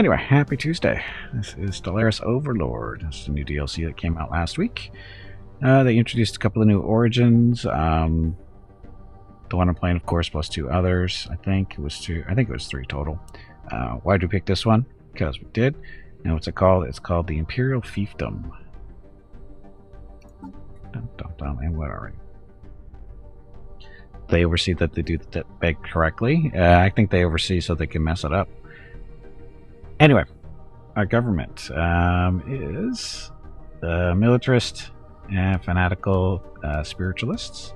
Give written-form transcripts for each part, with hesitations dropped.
Anyway, happy Tuesday. This is Stellaris Overlord. This is a new DLC that came out last week. They introduced a couple of new origins. The one I'm playing, of course, plus two others. I think it was three total. Why did we pick this one? Because we did. And what's it called? It's called the Imperial Fiefdom. And what are we? They oversee that they do the beg correctly. I think they oversee so they can mess it up. Anyway, our government is militarist and fanatical spiritualists.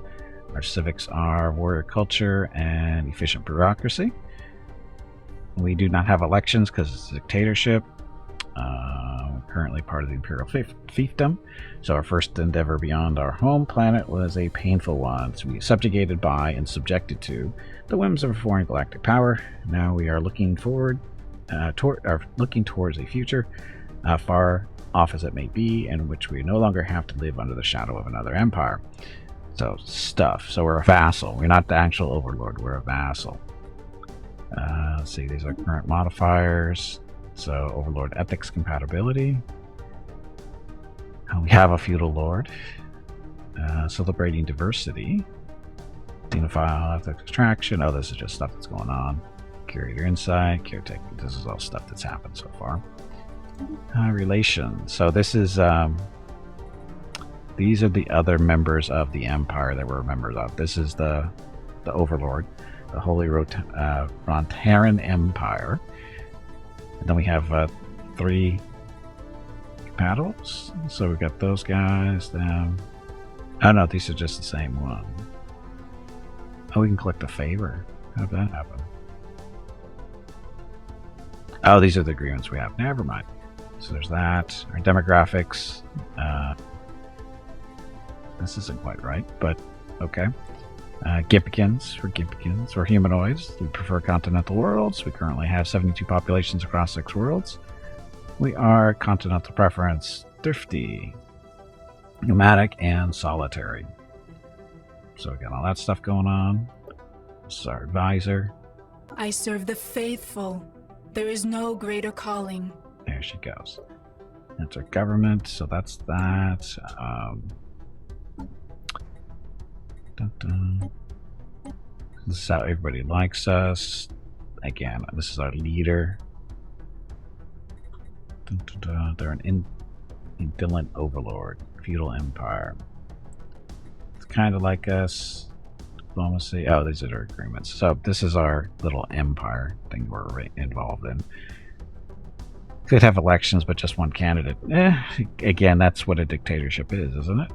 Our civics are warrior culture and efficient bureaucracy. We do not have elections because it's a dictatorship. We're currently part of the Imperial Fiefdom. So our first endeavor beyond our home planet was a painful one to be subjugated by and subjected to the whims of a foreign galactic power. Now we are looking forward towards a future, far off as it may be, in which we no longer have to live under the shadow of another empire. So we're a vassal. We're not the actual overlord. We're a vassal. Let's see. These are current modifiers. So overlord ethics compatibility. We have a feudal lord. Celebrating diversity. Xenophile ethics extraction. Oh, this is just stuff that's going on. Curator insight, caretaker. This is all stuff that's happened so far. Relations. So this is these are the other members of the empire that we're members of. This is the overlord, the Holy Rontaran Empire. And then we have three paddles. So we've got those guys. Them. Oh no, these are just the same one. Oh, we can collect a favor. How'd that happen? Oh, these are the agreements we have. Never mind. So there's that. Our demographics. This isn't quite right, but okay. Gimpikins. We're Gimpikins. We're humanoids. We prefer continental worlds. We currently have 72 populations across 6 worlds. We are continental preference, thrifty, nomadic, and solitary. So we got all that stuff going on. This is our advisor. I serve the faithful. There is no greater calling. There she goes. That's our government, so that's that. This is how everybody likes us. Again, this is our leader. They're an indolent overlord, feudal empire. It's kind of like us. Diplomacy. Oh, these are our agreements. So this is our little empire thing we're involved in. Could have elections, but just one candidate. Again, that's what a dictatorship is, isn't it?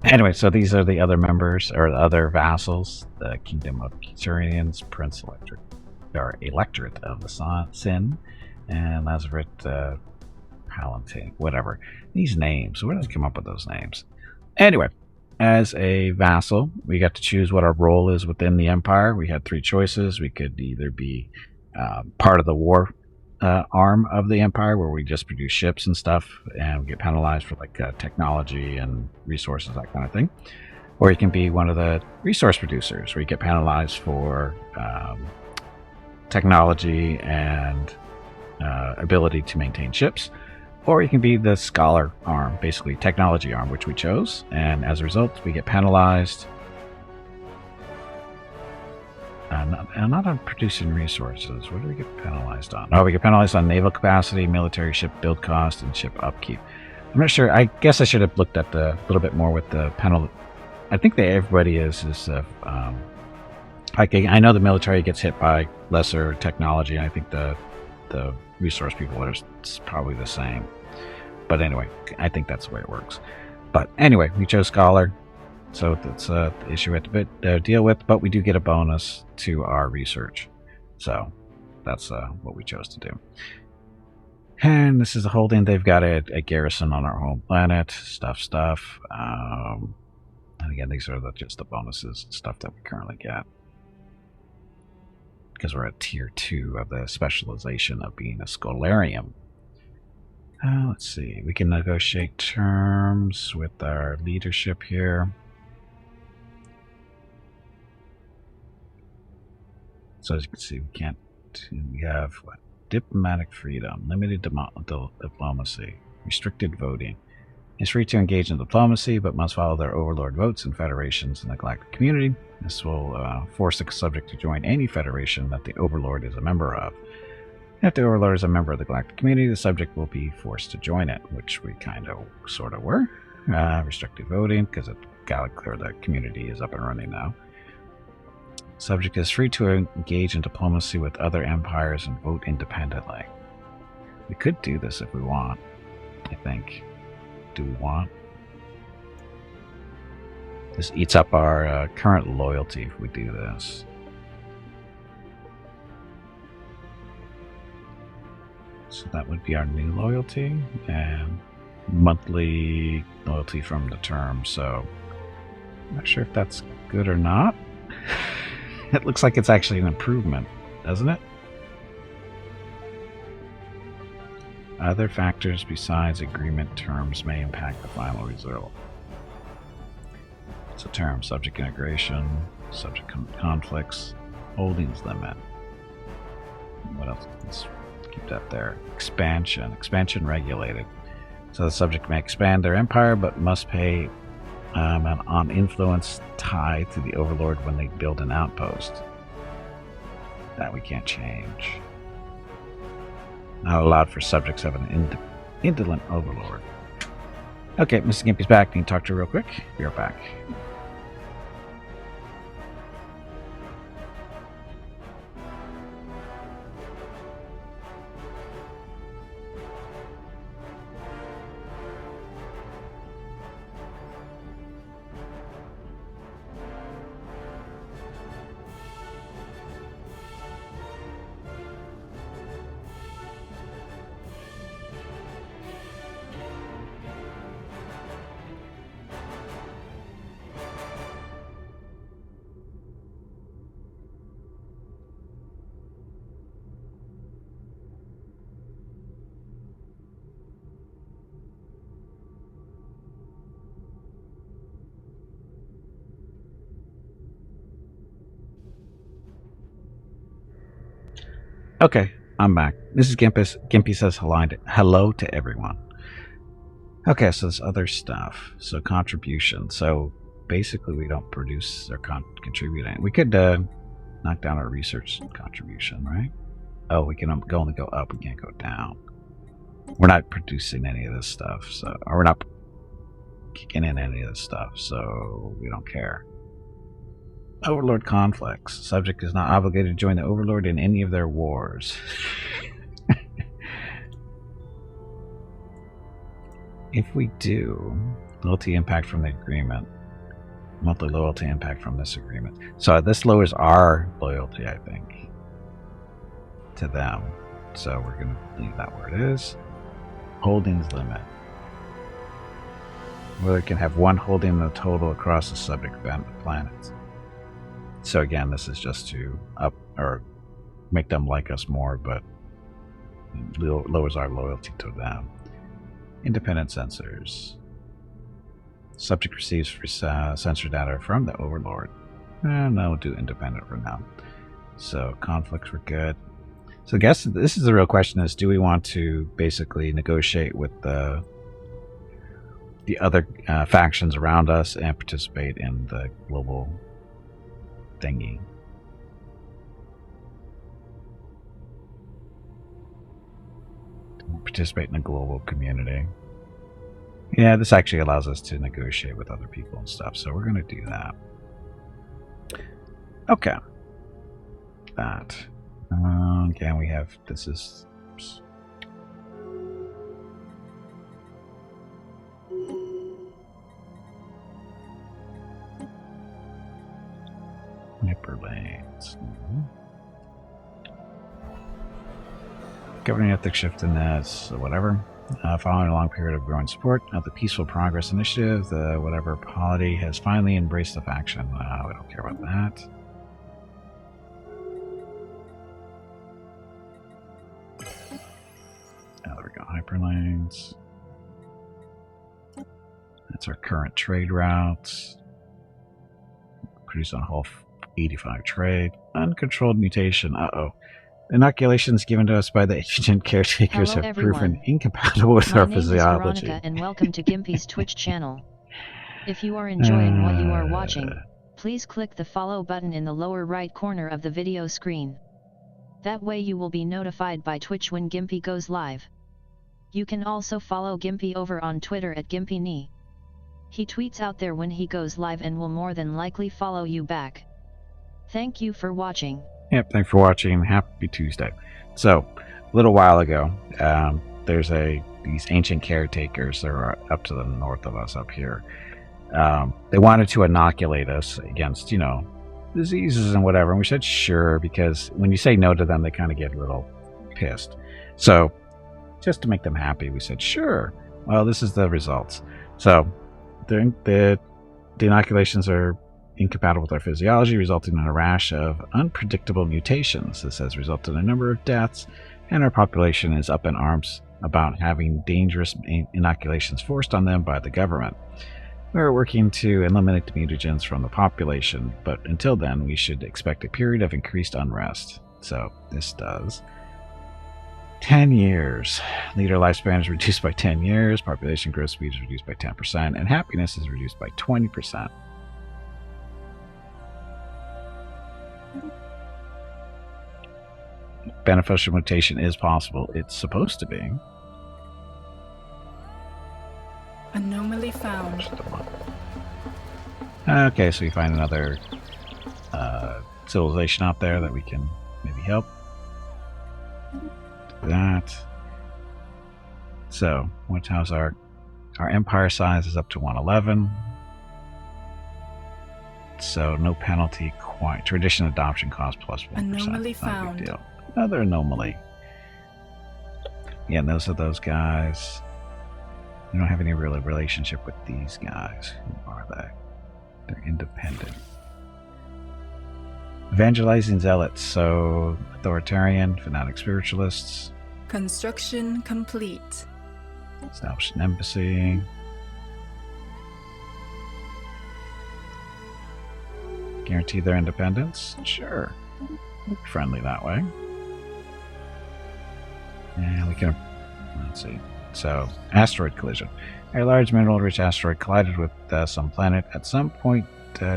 Anyway, so these are the other members, or the other vassals. The Kingdom of Cuturians, Prince Electorate of the Sin, and Lazaret Palatine, whatever. These names, where did they come up with those names? Anyway, as a vassal, we got to choose what our role is within the empire. We had 3 choices. We could either be part of the war arm of the empire, where we just produce ships and stuff, and we get penalized for like technology and resources, that kind of thing. Or you can be one of the resource producers, where you get penalized for technology and ability to maintain ships. Or you can be the scholar arm, basically technology arm, which we chose, and as a result we get penalized not on producing resources. What do we get penalized on? Oh, we get penalized on naval capacity, military ship build cost, and ship upkeep. I'm not sure. I guess I should have looked at a little bit more with the penalty. I think that everybody is like, I know the military gets hit by lesser technology, and I think the resource people are probably the same. But anyway, I think that's the way it works. But anyway, we chose scholar. So that's the issue we have to deal with, but we do get a bonus to our research. So that's what we chose to do. And this is a holding. They've got a garrison on our home planet. Stuff. And again, these are just the bonuses, stuff that we currently get. Because we're at tier 2 of the specialization of being a scholarium. Let's see. We can negotiate terms with our leadership here. So as you can see, we can't We have what? Diplomatic freedom, limited diplomacy, restricted voting. It's free to engage in diplomacy, but must follow their overlord votes in federations in the galactic community. This will force the subject to join any federation that the overlord is a member of. If the overlord is a member of the galactic community, the subject will be forced to join it, which we kind of, sort of were. Restricted voting, because the community is up and running now. Subject is free to engage in diplomacy with other empires and vote independently. We could do this if we want, I think. Do we want? This eats up our current loyalty if we do this. So that would be our new loyalty, and monthly loyalty from the term, so I'm not sure if that's good or not. It looks like it's actually an improvement, doesn't it? Other factors besides agreement terms may impact the final result. It's a term: subject integration, subject conflicts, holdings limit. What else? Let's keep that there. Expansion regulated. So the subject may expand their empire, but must pay on influence tied to the overlord when they build an outpost. That we can't change. Not allowed for subjects of an indolent overlord. Okay, Mr. Gimpy's back. Can you talk to her real quick? Be right back. Okay, I'm back. This is Gimpus. Gimpy says hello to everyone. Okay, so this other stuff. So contribution. So basically we don't produce or contribute any. We could knock down our research contribution, right? Oh, we can only go up. We can't go down. We're not producing any of this stuff, so, or we're not kicking in any of this stuff, so we don't care. Overlord conflicts. Subject is not obligated to join the Overlord in any of their wars. If we do, loyalty impact from the agreement. Monthly loyalty impact from this agreement. So this lowers our loyalty, I think, to them. So we're going to leave that where it is. Holdings limit. Whether it can have one holding in the total across the subject planets. So again, this is just to up or make them like us more, but lowers our loyalty to them. Independent sensors. Subject receives sensor data from the Overlord. No, we'll do independent for now. So conflicts were good. So I guess this is the real question: is do we want to basically negotiate with the other factions around us and participate in the global thingy? Participate in the global community. Yeah, this actually allows us to negotiate with other people and stuff, so we're going to do that. Okay. That. Again, we have, this is... Hyperlanes. Governing ethics shift in this, so whatever. Following a long period of growing support of the Peaceful Progress Initiative, the whatever polity has finally embraced the faction. We don't care about that. There we go, hyperlanes. That's our current trade routes. Produce on whole 85 trade. Uncontrolled mutation. Uh-oh. Inoculations given to us by the ancient caretakers Hello, have proven everyone. incompatible with My our name is physiology. Veronica and welcome to Gimpy's Twitch channel. If you are enjoying what you are watching, please click the follow button in the lower right corner of the video screen. That way you will be notified by Twitch when Gimpy goes live. You can also follow Gimpy over on Twitter at GimpyKnee. He tweets out there when he goes live and will more than likely follow you back. Thank you for watching. Yep, thanks for watching. Happy Tuesday. So, a little while ago, there's these ancient caretakers that are up to the north of us up here. They wanted to inoculate us against, diseases and whatever. And we said, sure, because when you say no to them, they kind of get a little pissed. So, just to make them happy, we said, sure. Well, this is the results. So, the inoculations are incompatible with our physiology, resulting in a rash of unpredictable mutations. This has resulted in a number of deaths, and our population is up in arms about having dangerous inoculations forced on them by the government. We're working to eliminate the mutagens from the population, but until then, we should expect a period of increased unrest. So, this does 10 years. Leader lifespan is reduced by 10 years, population growth speed is reduced by 10%, and happiness is reduced by 20%. Beneficial mutation is possible. It's supposed to be. Anomaly found. Okay, so we find another civilization out there that we can maybe help. Do that. So, how's our empire size is up to 111. So no penalty. Tradition adoption cost plus 1%. Anomaly Not a found. big deal. Another anomaly. Yeah, and those are those guys. We don't have any real relationship with these guys. Who are they? They're independent. Evangelizing zealots, so authoritarian, fanatic spiritualists. Construction complete. Establish an embassy. Guarantee their independence? Sure. We'll be friendly that way. And we can... Let's see. So, asteroid collision. A large mineral-rich asteroid collided with some planet at some point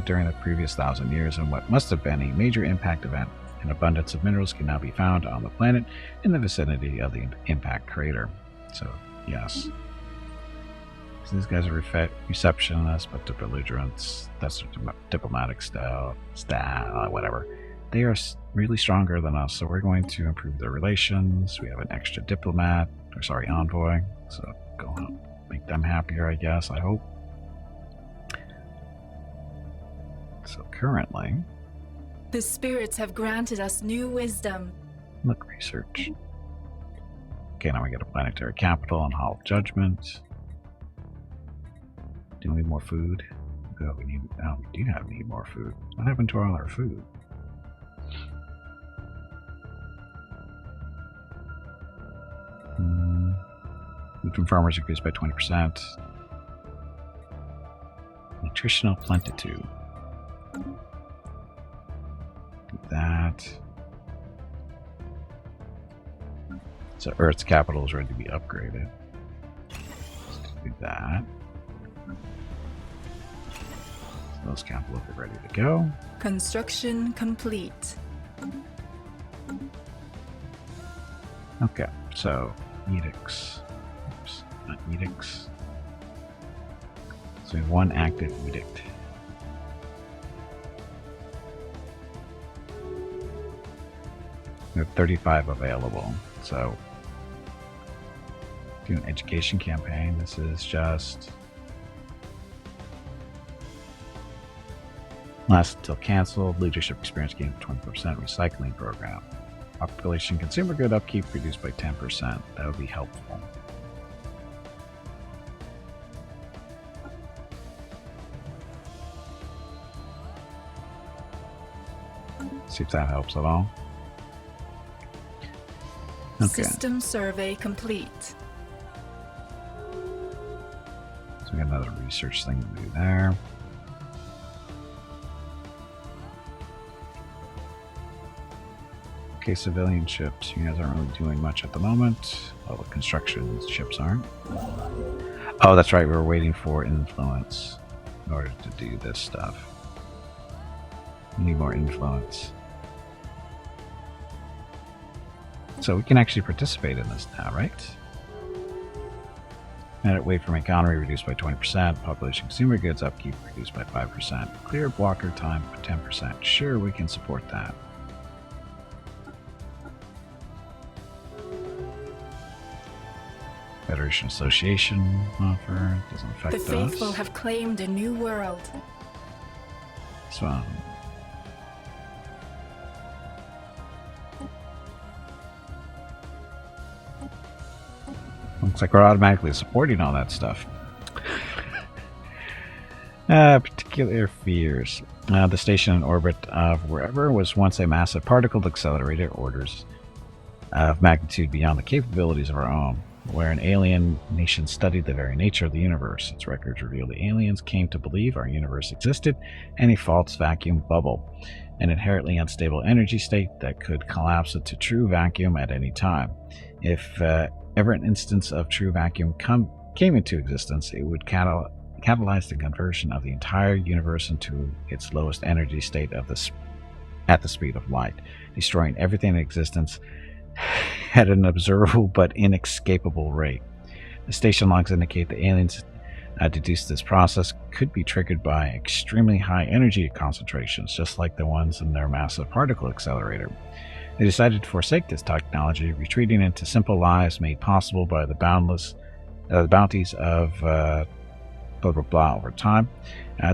during the previous 1,000 years in what must have been a major impact event. An abundance of minerals can now be found on the planet in the vicinity of the impact crater. So, yes. So these guys are receptionists, but the belligerents, that's their diplomatic style, whatever. They are really stronger than us, so we're going to improve their relations. We have an extra envoy, so go help make them happier, I guess, I hope. So currently... The spirits have granted us new wisdom. Look, research. Okay, now we get a planetary capital and Hall of Judgment. Do we need more food? Oh, we need more food. What happened to all our food? Food from farmers increased by 20%. Nutritional plentitude. Do that. So Earth's capital is ready to be upgraded. Do that. So those capitals are ready to go. Construction complete. Okay, so edicts. Oops, not edicts. So we have one active edict. We have 35 available. So do an education campaign. This is just last until canceled. Leadership experience gained 20%. Recycling program. Population consumer good upkeep reduced by 10%. That would be helpful. See if that helps at all. Okay. System survey complete. So we got another research thing to do there. Okay, civilian ships. You guys aren't really doing much at the moment. Well, the construction ships aren't. Oh, that's right. We were waiting for influence in order to do this stuff. We need more influence. So we can actually participate in this now, right? Net weight from economy reduced by 20%. Population consumer goods upkeep reduced by 5%. Clear blocker time by 10%. Sure, we can support that. Federation Association offer doesn't affect us. The faithful have claimed a new world. This one. Looks like we're automatically supporting all that stuff. Particular fears. The station in orbit of wherever was once a massive particle accelerator, orders of magnitude beyond the capabilities of our own, where an alien nation studied the very nature of the universe. Its records reveal the aliens came to believe our universe existed in a false vacuum bubble, an inherently unstable energy state that could collapse into true vacuum at any time. If ever an instance of true vacuum came into existence, it would catalyze the conversion of the entire universe into its lowest energy state at the speed of light, destroying everything in existence at an observable but inescapable rate. The station logs indicate the aliens deduced this process could be triggered by extremely high energy concentrations, just like the ones in their massive particle accelerator. They decided to forsake this technology, retreating into simple lives made possible by the bounties of blah blah blah over time.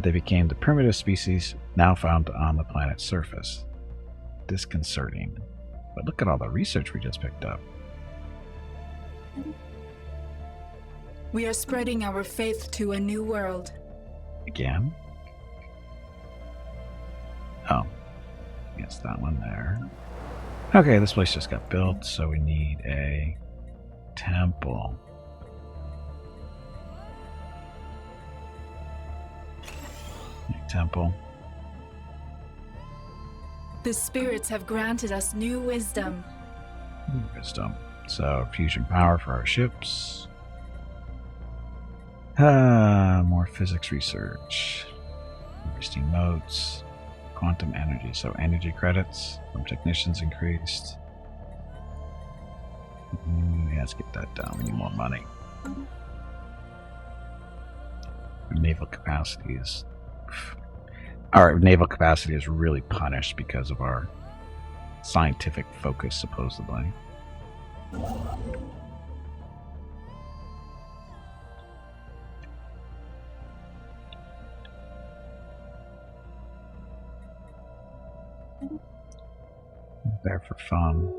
They became the primitive species now found on the planet's surface. Disconcerting. But look at all the research we just picked up. We are spreading our faith to a new world. Again? Oh. Yes, that one there. Okay, this place just got built, so we need a temple. A temple. The spirits have granted us new wisdom. Wisdom. So, fusion power for our ships. More physics research. Interesting modes. Quantum energy. So, energy credits from technicians increased. Yeah, let's get that down. We need more money. Our naval capacity is... Our naval capacity is really punished because of our scientific focus, supposedly. There for fun.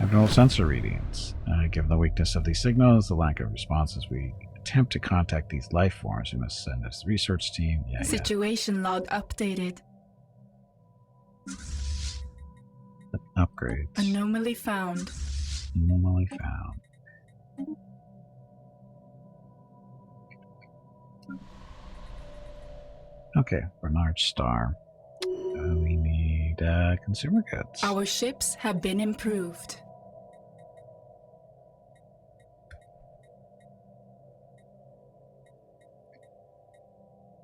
Abnormal sensor readings. Given the weakness of these signals, the lack of responses, we attempt to contact these life forms. We must send this research team. Situation log updated. Upgrades. Anomaly found. Anomaly found. Okay, Bernard Star. We need consumer goods. Our ships have been improved.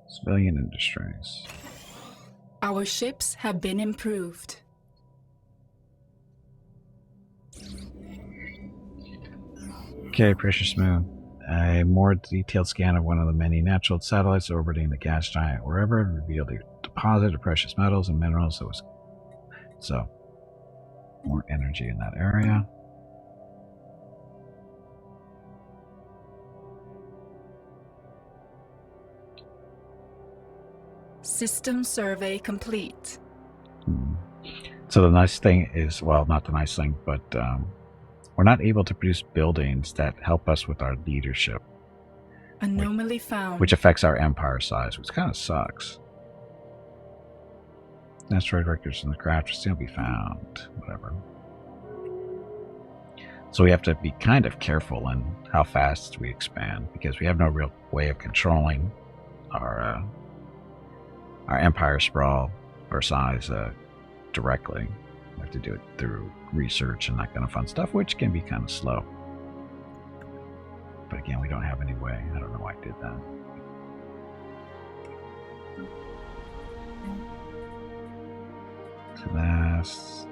Civilian industries. Our ships have been improved. Okay, Precious Moon. A more detailed scan of one of the many natural satellites orbiting the gas giant wherever revealed a deposit of precious metals and minerals. So more energy in that area. System survey complete. So the nice thing is, well, not the nice thing, but we're not able to produce buildings that help us with our leadership. Anomaly found. Which affects our empire size, which kind of sucks. Asteroid records in the craft will still be found. Whatever. So we have to be kind of careful in how fast we expand, because we have no real way of controlling our empire sprawl or size directly. We have to do it through research and that kind of fun stuff, which can be kind of slow. But again, we don't have any way. I don't know why I did that. So that's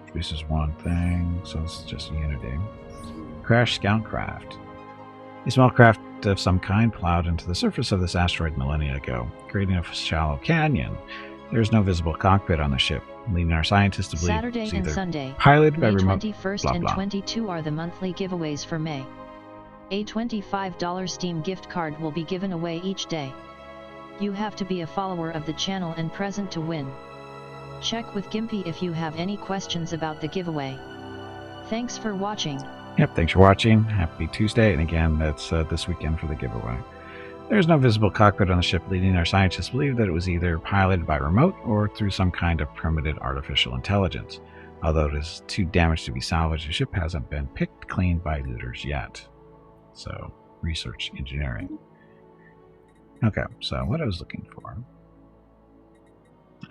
produces one thing, so it's just Unity. Crash scout craft. A small craft of some kind plowed into the surface of this asteroid millennia ago, creating a shallow canyon. There is no visible cockpit on the ship, leading our scientists to believe Saturday it's and either Sunday, piloted by May remote 21st blah, and blah. 22 are the monthly giveaways for May. A $25 Steam gift card will be given away each day. You have to be a follower of the channel and present to win. Check with Gimpy if you have any questions about the giveaway. Thanks for watching. Yep, thanks for watching. Happy Tuesday, and again, that's this weekend for the giveaway. There's no visible cockpit on the ship, leading our scientists to believe that it was either piloted by remote or through some kind of primitive artificial intelligence. Although it is too damaged to be salvaged, the ship hasn't been picked clean by looters yet. So, research engineering. Okay, so what I was looking for.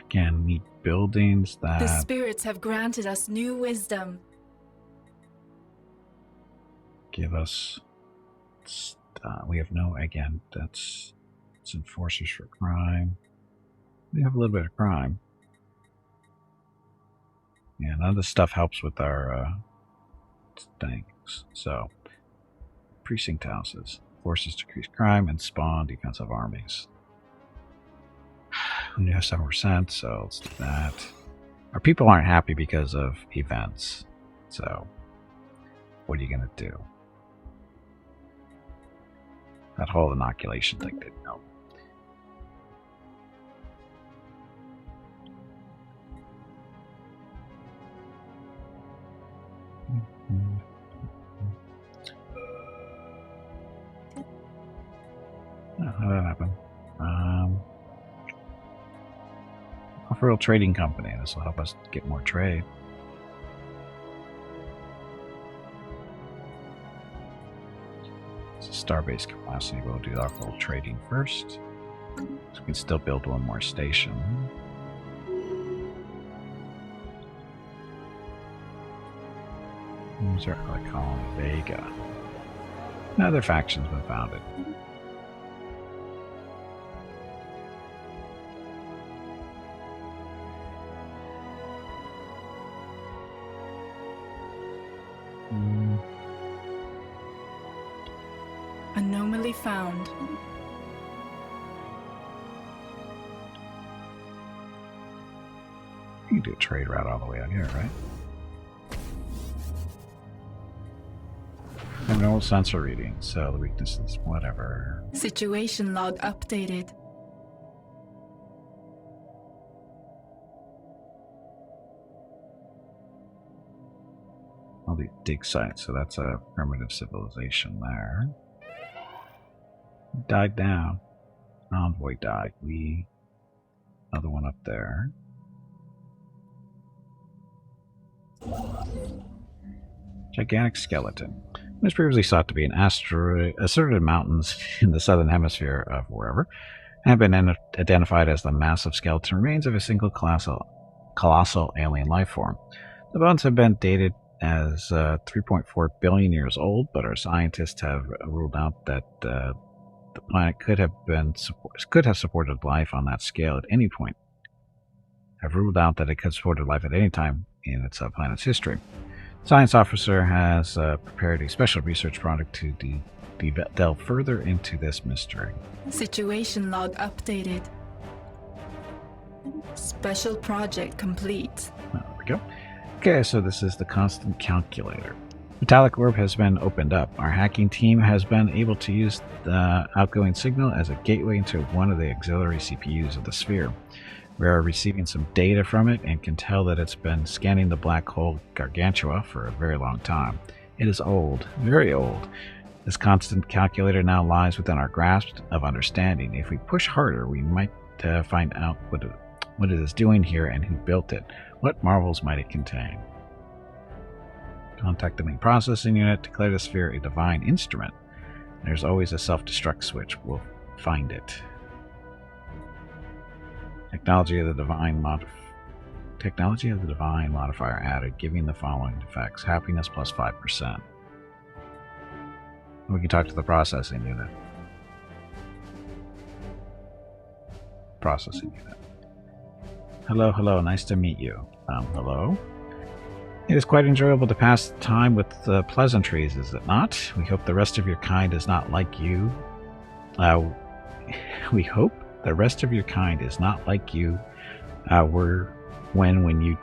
Again, need buildings that... The spirits have granted us new wisdom. give us... we have no... Again, it's enforcers for crime. We have a little bit of crime. Yeah, none of this stuff helps with our things. So, precinct houses. Forces decrease crime and spawn defensive armies. We have 7%, so let's do that. Our people aren't happy because of events. So, what are you going to do? That whole inoculation thing didn't help. How did that happen? Offer a trading company. This will help us get more trade. It's a starbase capacity. We'll do our full trading first. So we can still build one more station. Who's our other colony? Vega. Another faction's been founded. Anomaly found. You can do a trade route all the way out here, right? And no sensor reading, so the weaknesses, whatever. Situation log updated. All the dig sites, so that's a primitive civilization there. Died down. Envoy died. Another one up there. Gigantic skeleton. It was previously thought to be an asteroid, asserted mountains in the southern hemisphere of wherever, and have been identified as the massive skeleton remains of a single colossal alien life form. The bones have been dated as 3.4 billion years old, but our scientists have ruled out that the planet could have supported life on that scale at any point. Have ruled out that it could have supported life at any time in its planet's history. Science officer has prepared a special research project to delve further into this mystery. Situation log updated. Special project complete. There we go. Okay, so this is the constant calculator. Metallic orb has been opened up. Our hacking team has been able to use the outgoing signal as a gateway into one of the auxiliary CPUs of the sphere. We are receiving some data from it and can tell that it's been scanning the black hole Gargantua for a very long time. It is old, very old. This constant calculator now lies within our grasp of understanding. If we push harder, we might find out what it is doing here and who built it. What marvels might it contain? Contact the main processing unit. Declare the sphere a divine instrument. There's always a self-destruct switch. We'll find it. Technology of the divine Technology of the divine modifier added, giving the following effects. Happiness plus 5%. We can talk to the processing unit. Processing unit. Hello, hello, nice to meet you. Hello? It is quite enjoyable to pass time with pleasantries, is it not? We hope the rest of your kind is not like you. We hope the rest of your kind is not like you were when you.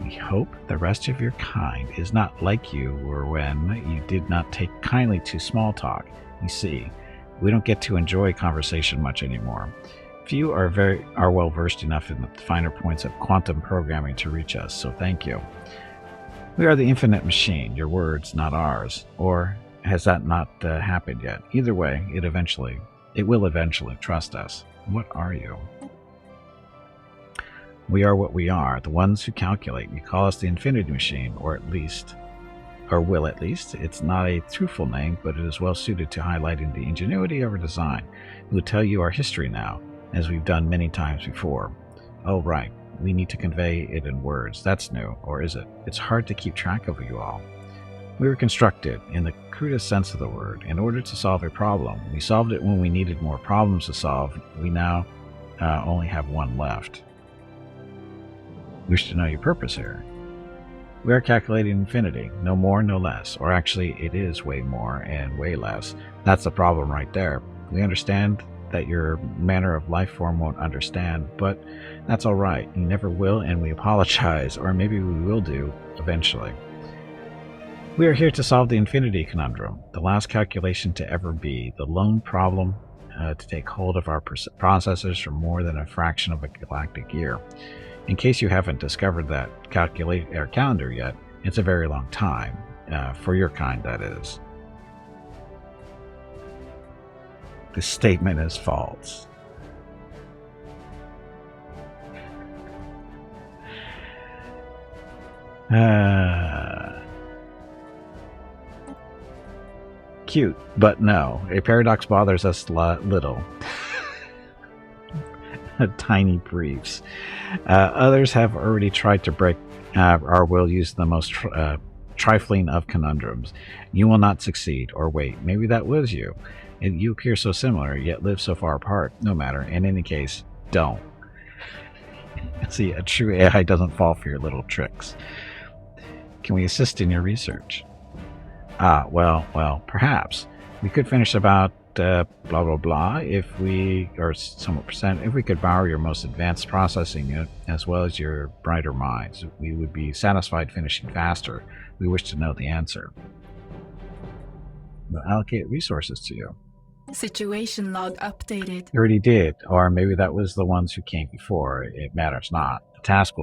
We hope the rest of your kind is not like you were when you did not take kindly to small talk. You see, we don't get to enjoy conversation much anymore. Few are well versed enough in the finer points of quantum programming to reach us, so thank you. We are the infinite machine, your words, not ours. Or has that not happened yet? Either way, it will eventually. Trust us. What are you? We are what we are, the ones who calculate. You call us the Infinity Machine, or will at least. It's not a truthful name, but it is well suited to highlighting the ingenuity of our design. We will tell you our history now, as we've done many times before. Oh, right. We need to convey it in words. That's new, or is it? It's hard to keep track of you all. We were constructed, in the crudest sense of the word, in order to solve a problem. We solved it when we needed more problems to solve. We now only have one left. Wish to know your purpose here. We are calculating infinity, no more, no less. Or actually, it is way more and way less. That's the problem right there. We understand that your manner of life form won't understand, but that's all right. You never will, and we apologize, or maybe we will do eventually. We are here to solve the infinity conundrum, the last calculation to ever be, the lone problem to take hold of our processors for more than a fraction of a galactic year. In case you haven't discovered that calendar yet, it's a very long time, for your kind, that is. This statement is false. Cute, but no. A paradox bothers us little. Tiny briefs. Others have already tried to break our will use the most trifling of conundrums. You will not succeed. Or wait, maybe that was you. And you appear so similar, yet live so far apart. No matter. In any case, don't. See, a true AI doesn't fall for your little tricks. Can we assist in your research? Well, perhaps. We could finish about blah blah blah if we, or somewhat percent, if we could borrow your most advanced processing unit as well as your brighter minds. We would be satisfied finishing faster. We wish to know the answer. We'll allocate resources to you. Situation log updated. You already did, or maybe that was the ones who came before. It matters not. The task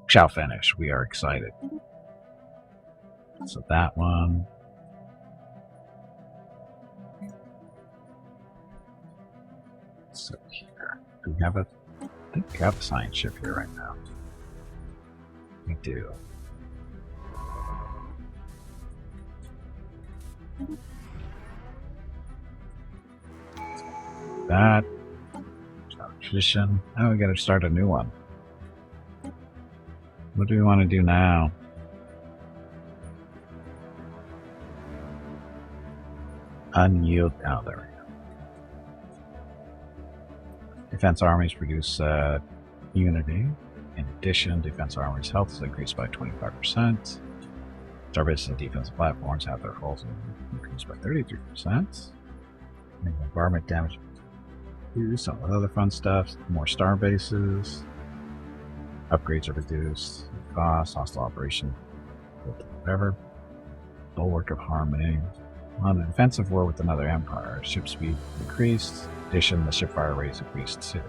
shall finish. We are excited. So that one. So here, do we have I think we have a science ship here right now. We do. That. Tradition. Oh, we gotta start a new one. What do we want to do now? Unyield. Oh, there we go. Defense armies produce unity. In addition, defense armies' health is increased by 25%. Starbases and defensive platforms have their hulls increased by 33%. Environment damage reduced. Some other fun stuff. More star bases. Upgrades are reduced. Cost, hostile operation, whatever. Bulwark of harmony. On a defensive war with another empire, ship speed increased. In addition, the ship fire rate is increased too.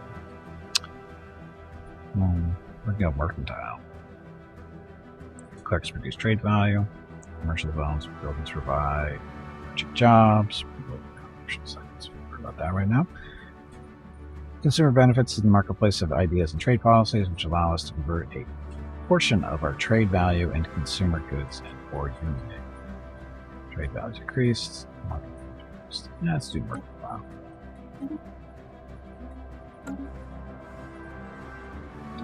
We're going to mercantile. Clerks produce trade value. Commercial developments, buildings provide jobs. Commercial sites. We'll worry about that right now. Consumer benefits in the marketplace of ideas and trade policies, which allow us to convert a portion of our trade value into consumer goods and or unity. Trade values increased. Yeah, let's do mercantile.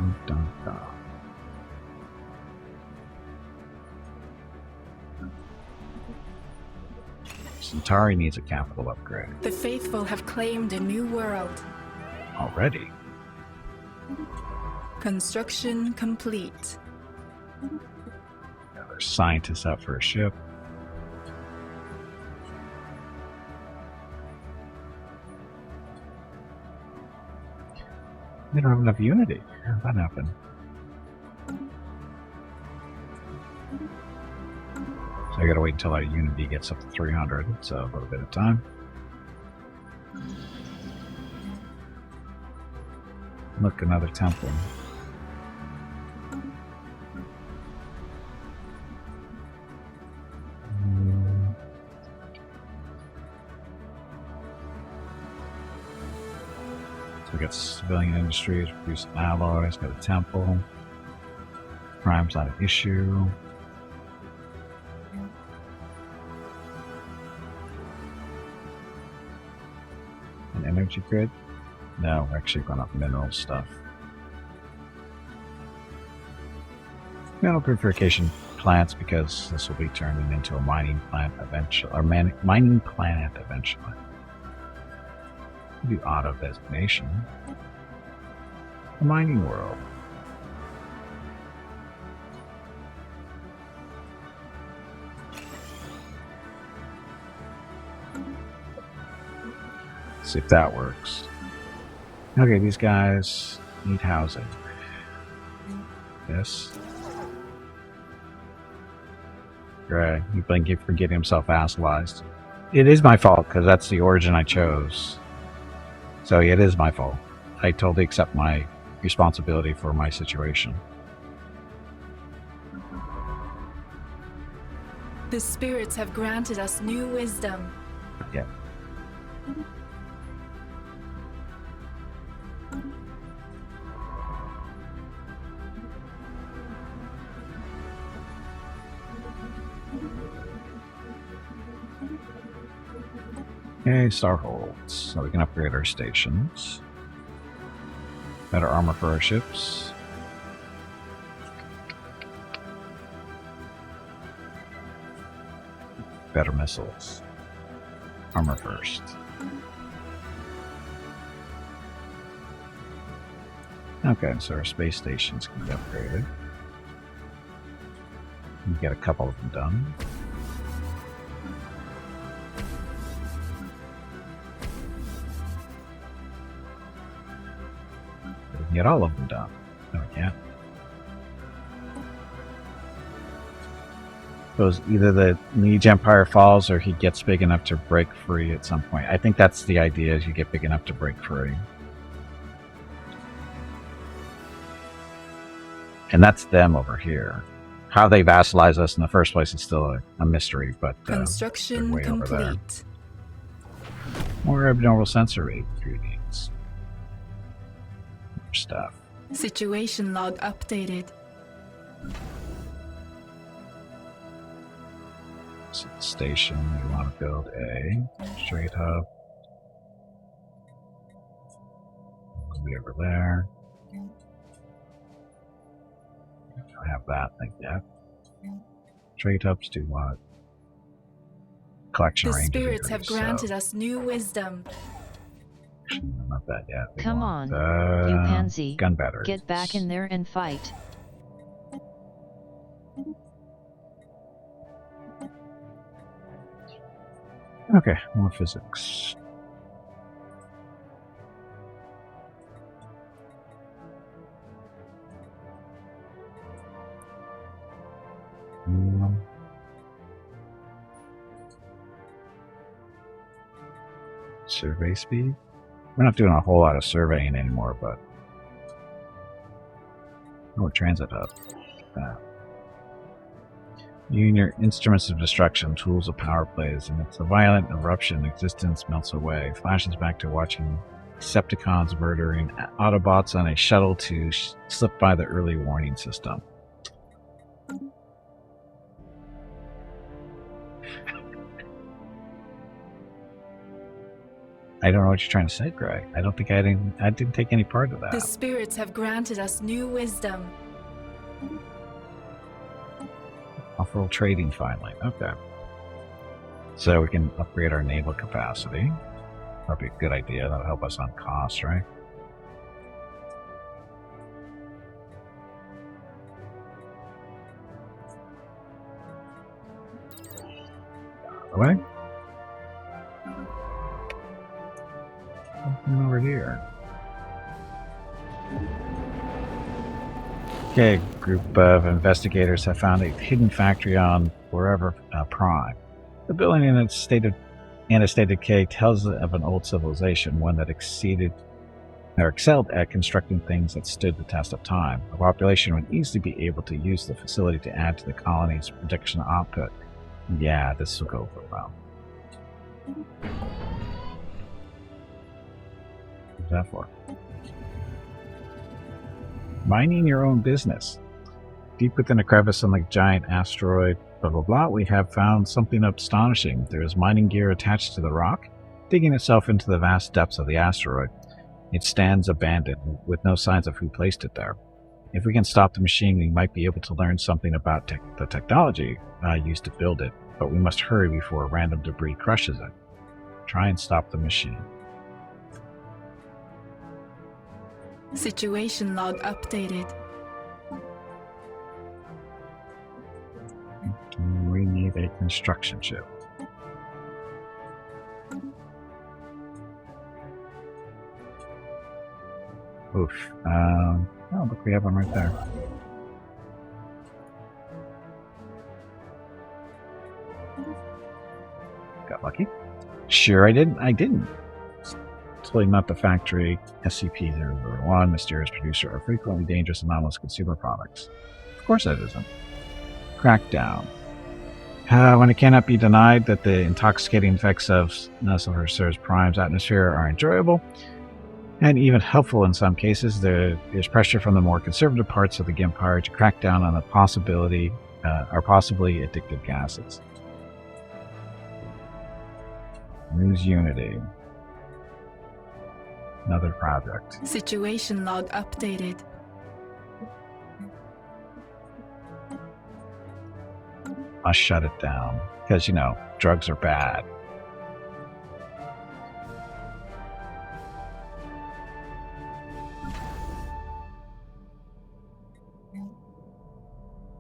Dun, dun, dun. Centauri needs a capital upgrade. The faithful have claimed a new world. Already? Construction complete. Yeah, there's scientists out for a ship. We don't have enough unity. How did that happen? So I gotta wait until our unity gets up to 300, so a little bit of time. Look, another temple. So we got civilian industries, producing alloys, got a temple. Crime's not an issue. An energy grid? No, we're actually going up mineral stuff. Mineral purification plants, because this will be turning into a mining plant eventually, or mining planet eventually. Do auto designation. The mining world. See if that works. Okay, these guys need housing. Yes. Right, you blink for getting himself vassalized. It is my fault, because that's the origin I chose. So it is my fault. I totally accept my responsibility for my situation. The spirits have granted us new wisdom. Yeah. Okay, starholds, so we can upgrade our stations. Better armor for our ships. Better missiles. Armor first. Okay, so our space stations can be upgraded. We get a couple of them done. Get all of them done. No, we can't. So either the Liege Empire falls or he gets big enough to break free at some point. I think that's the idea, is you get big enough to break free. And that's them over here. How they vassalize us in the first place is still a mystery, but Construction way over there. complete. More abnormal sensory readings. Stuff. Situation log updated. So the station, we want to build a straight hub. It'll be over there. Don't have that thing yet. Trade hubs do what? Collection The range. spirits have granted us new wisdom. Not that yet. We Come want, on, you pansy. Gun batteries. Get back in there and fight. Okay, more physics. Survey speed? We're not doing a whole lot of surveying anymore, but... Oh, a transit hub. Using your instruments of destruction, tools of power plays, and it's a violent eruption, existence melts away. Flashes back to watching Decepticons murdering Autobots on a shuttle to slip by the early warning system. I don't know what you're trying to say, Greg. I don't think I didn't take any part of that. The spirits have granted us new wisdom. Off-world trading finally. Okay. So we can upgrade our naval capacity. Probably a good idea. That'll help us on cost, right? Out of the way. Something over here. Okay, a group of investigators have found a hidden factory on wherever Prime. The building in a state of decay tells of an old civilization, one that excelled at constructing things that stood the test of time. The population would easily be able to use the facility to add to the colony's production output. Yeah, this will go over well. What's that for? Mining your own business. Deep within a crevice on the giant asteroid, blah blah blah, we have found something astonishing. There is mining gear attached to the rock, digging itself into the vast depths of the asteroid. It stands abandoned, with no signs of who placed it there. If we can stop the machine, we might be able to learn something about the technology used to build it, but we must hurry before random debris crushes it. Try and stop the machine. Situation log updated. We need a construction ship. Oof. Oh, look, we have one right there. Got lucky. Sure, I didn't. Totally not the factory. SCP-001, mysterious producer of frequently dangerous anomalous consumer products. Of course it isn't. Crackdown. When it cannot be denied that the intoxicating effects of Stellaris Prime's atmosphere are enjoyable, and even helpful in some cases, there is pressure from the more conservative parts of the Empire to crack down on the possibly addictive gases. News Unity. Another project. Situation log updated. I'll shut it down because, you know, drugs are bad.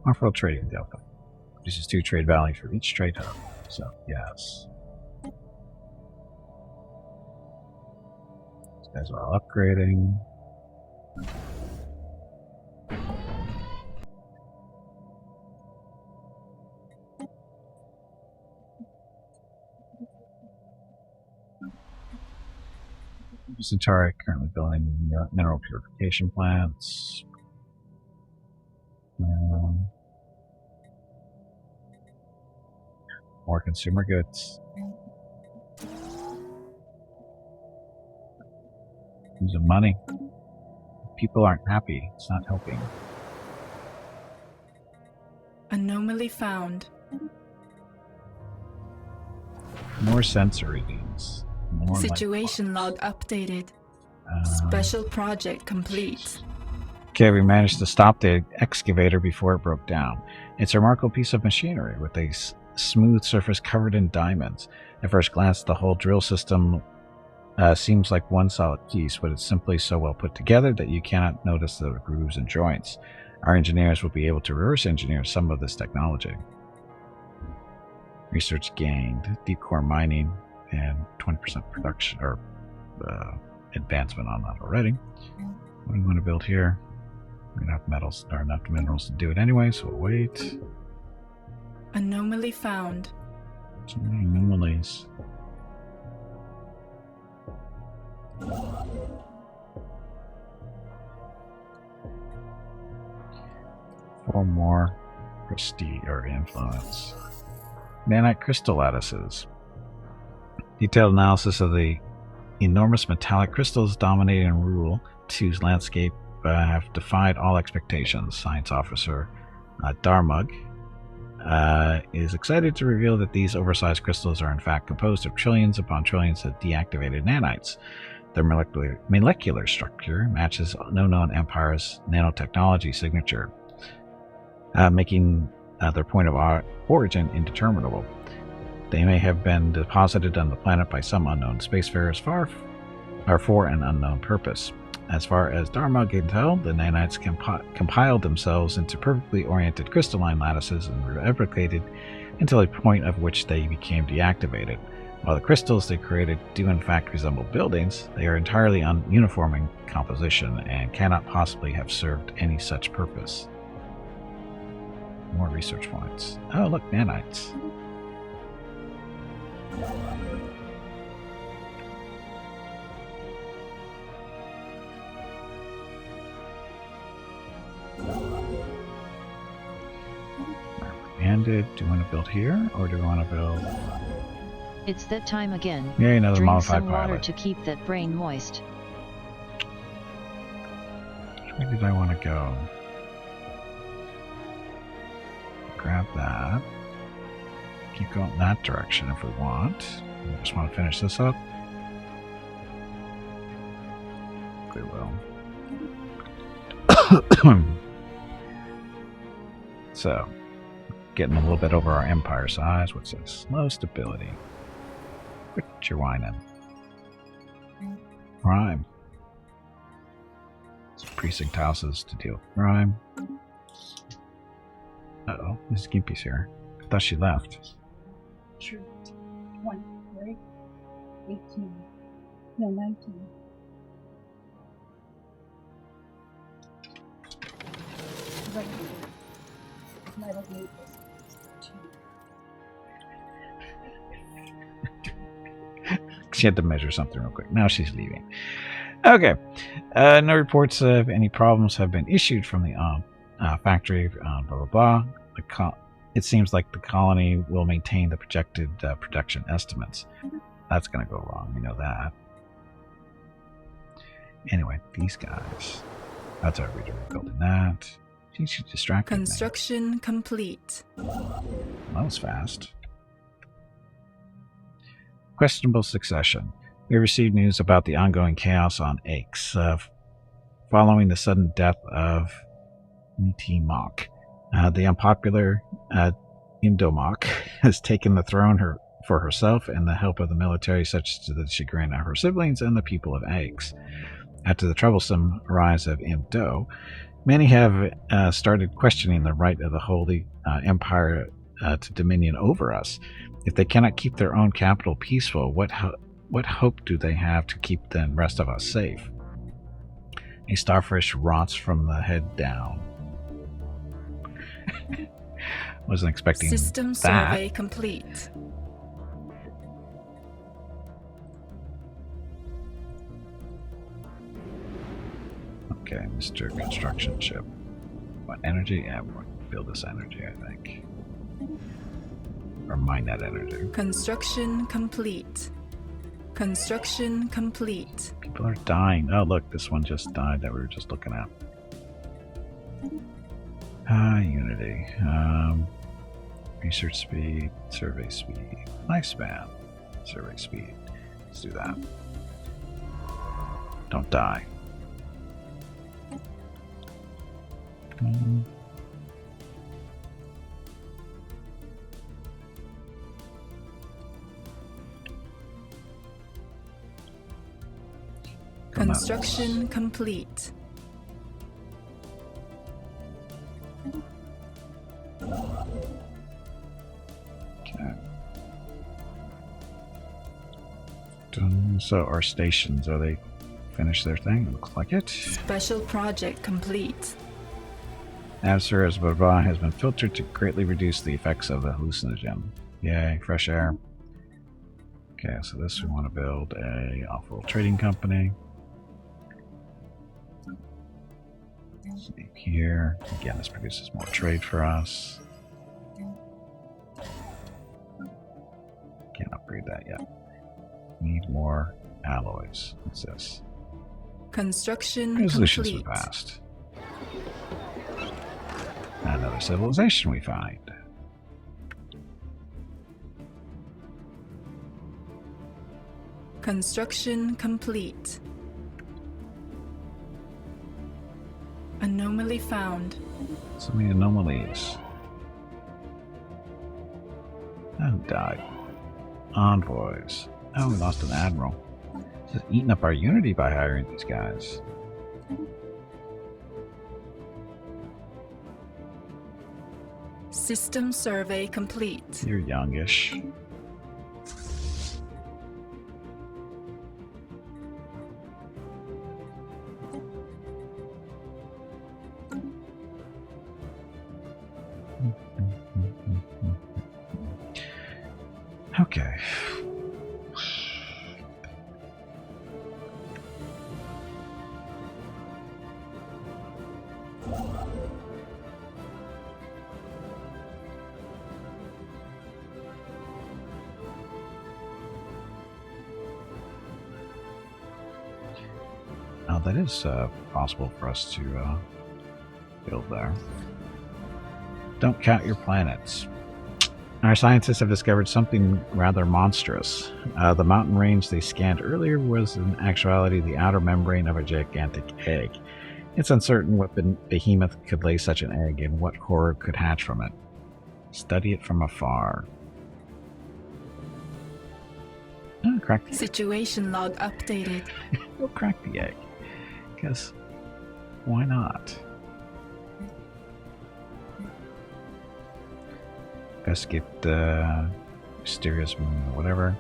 Off-world trading delta. Produces 2 trade values for each trade hub. So, yes. These guys are all upgrading. Centauri currently building mineral purification plants. More consumer goods. Using money. People aren't happy. It's not helping. Anomaly found. More sensor readings. More Situation log updated. Special project complete. Okay, we managed to stop the excavator before it broke down. It's a remarkable piece of machinery with a smooth surface covered in diamonds. At first glance, the whole drill system seems like one solid piece, but it's simply so well put together that you cannot notice the grooves and joints. Our engineers will be able to reverse engineer some of this technology. Research gained, deep core mining, and 20% production or advancement on that already. What do we want to build here? We don't have metals or enough minerals to do it anyway, so we'll wait. Anomaly found. So many anomalies. Four more prestige or influence. Nanite crystal lattices. Detailed analysis of the enormous metallic crystals dominating Rule 2's landscape have defied all expectations. Science officer Darmug is excited to reveal that these oversized crystals are in fact composed of trillions upon trillions of deactivated nanites. Their molecular structure matches no known empire's nanotechnology signature, making their point of origin indeterminable. They may have been deposited on the planet by some unknown spacefarers for an unknown purpose. As far as Dharma can tell, the nanites compiled themselves into perfectly oriented crystalline lattices and were replicated until a point of which they became deactivated. While the crystals they created do in fact resemble buildings, they are entirely uniform in composition and cannot possibly have served any such purpose. More research points. Oh, look, nanites. Do you want to build here, or do we want to build? It's that time again. Yeah, another Drink modified some water pilot. to keep that brain moist. Where did I want to go? Grab that. Keep going that direction if we want. We just want to finish this up. We will. So, getting a little bit over our empire size. What's this? Low stability. Quit your whining. Crime. Some precinct houses to deal with crime. Uh-oh, Mrs. Gimpy's here. I thought she left. True. 20, right? 18. No, 19. Right. I don't need this. She had to measure something real quick. Now she's leaving. Okay. No reports of any problems have been issued from the factory. Blah, blah, blah. It seems like the colony will maintain the projected production estimates. That's going to go wrong. We know that. Anyway, these guys. That's our reader building that. She distracted me. Construction complete. That was fast. Questionable succession. We received news about the ongoing chaos on Aix, following the sudden death of Niti Mok. The unpopular Indomok has taken the throne for herself and the help of the military, such to the chagrin of her siblings and the people of Aix. After the troublesome rise of Imdo, many have started questioning the right of the Holy Empire to dominion over us. If they cannot keep their own capital peaceful, what hope do they have to keep the rest of us safe? A starfish rots from the head down. Wasn't expecting System that. survey complete. Okay, Mr. Construction Ship. What energy? Yeah, we'll build this energy, I think. Or mine that energy. Construction complete. Construction complete. People are dying. Oh, look, this one just died that we were just looking at. Unity. Research speed, survey speed, lifespan, survey speed. Let's do that. Don't die. Construction complete. Okay. So our stations, are they finished their thing? Looks like it. Special project complete. Atmosphere as Baba has been filtered to greatly reduce the effects of the hallucinogen. Yay, fresh air. Okay, so this we want to build a off-world trading company. Save here. Again, this produces more trade for us. Can't upgrade that yet. Need more alloys. What's this? Construction Resolutions we complete. passed. Another civilization we find. Construction complete. Anomaly found. So many anomalies. Who died? Envoys. Oh, we lost an admiral. Just eating up our unity by hiring these guys. System survey complete. You're youngish. Okay. Now that is possible for us to build there. Don't count your planets. Our scientists have discovered something rather monstrous. The mountain range they scanned earlier was in actuality the outer membrane of a gigantic egg. It's uncertain what behemoth could lay such an egg and what horror could hatch from it. Study it from afar. Oh, crack the egg. Situation log updated. We'll crack the egg. Because why not? Investigate the mysterious moon or whatever.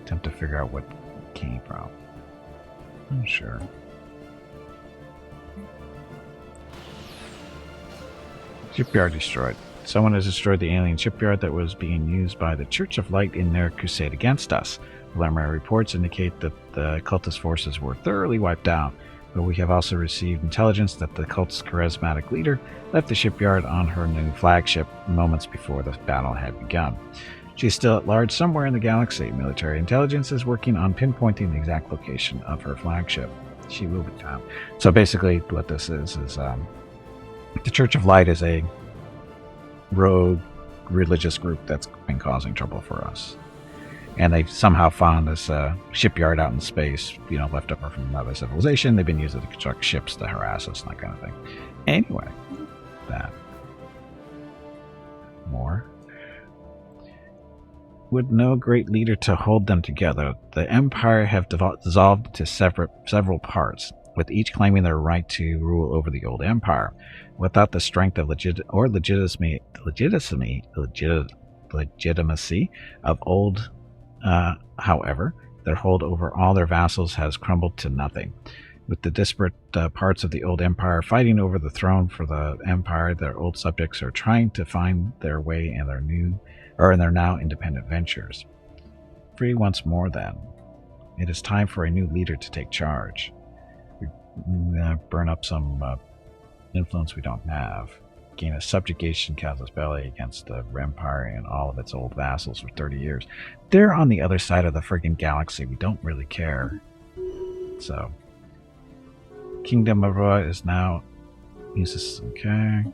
Attempt to figure out what it came from. I'm sure. Shipyard destroyed. Someone has destroyed the alien shipyard that was being used by the Church of Light in their crusade against us. Preliminary reports indicate that the cultist forces were thoroughly wiped out, but we have also received intelligence that the cult's charismatic leader left the shipyard on her new flagship moments before the battle had begun. She is still at large somewhere in the galaxy. Military intelligence is working on pinpointing the exact location of her flagship. She will be found. So basically what this is the Church of Light is a rogue religious group that's been causing trouble for us. And they somehow found this shipyard out in space, left over from another civilization. They've been using it to construct ships to harass us and that kind of thing. Anyway, that. More. With no great leader to hold them together, the Empire have dissolved into several parts, with each claiming their right to rule over the old Empire. Without the strength of legitimacy of old, however, their hold over all their vassals has crumbled to nothing. With the disparate parts of the old empire fighting over the throne for the empire, their old subjects are trying to find their way in their now independent ventures. Free once more, then. It is time for a new leader to take charge. We burn up some influence we don't have. Gain a subjugation casus belli against the empire and all of its old vassals for 30 years. They're on the other side of the friggin' galaxy. We don't really care. So, Kingdom of Roy is now uses okay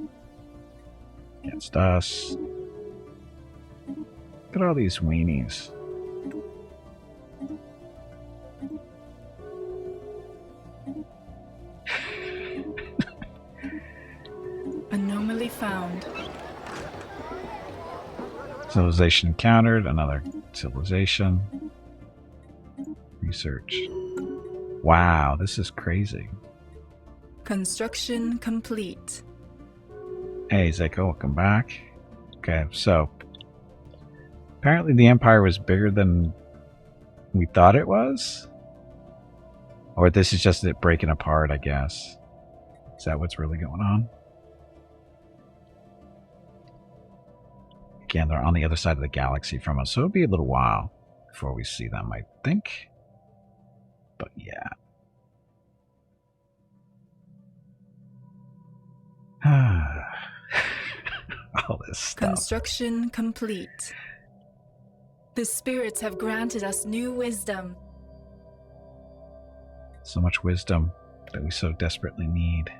against us. Look at all these weenies. Anomaly found. Civilization encountered. Another civilization. Research. Wow, this is crazy. Construction complete. Hey, Zeko, welcome back. Okay, so apparently the Empire was bigger than we thought it was. Or this is just it breaking apart, I guess. Is that what's really going on? Again, they're on the other side of the galaxy from us, so it'll be a little while before we see them, I think. But yeah. All this stuff. Construction complete. The spirits have granted us new wisdom. So much wisdom that we so desperately need.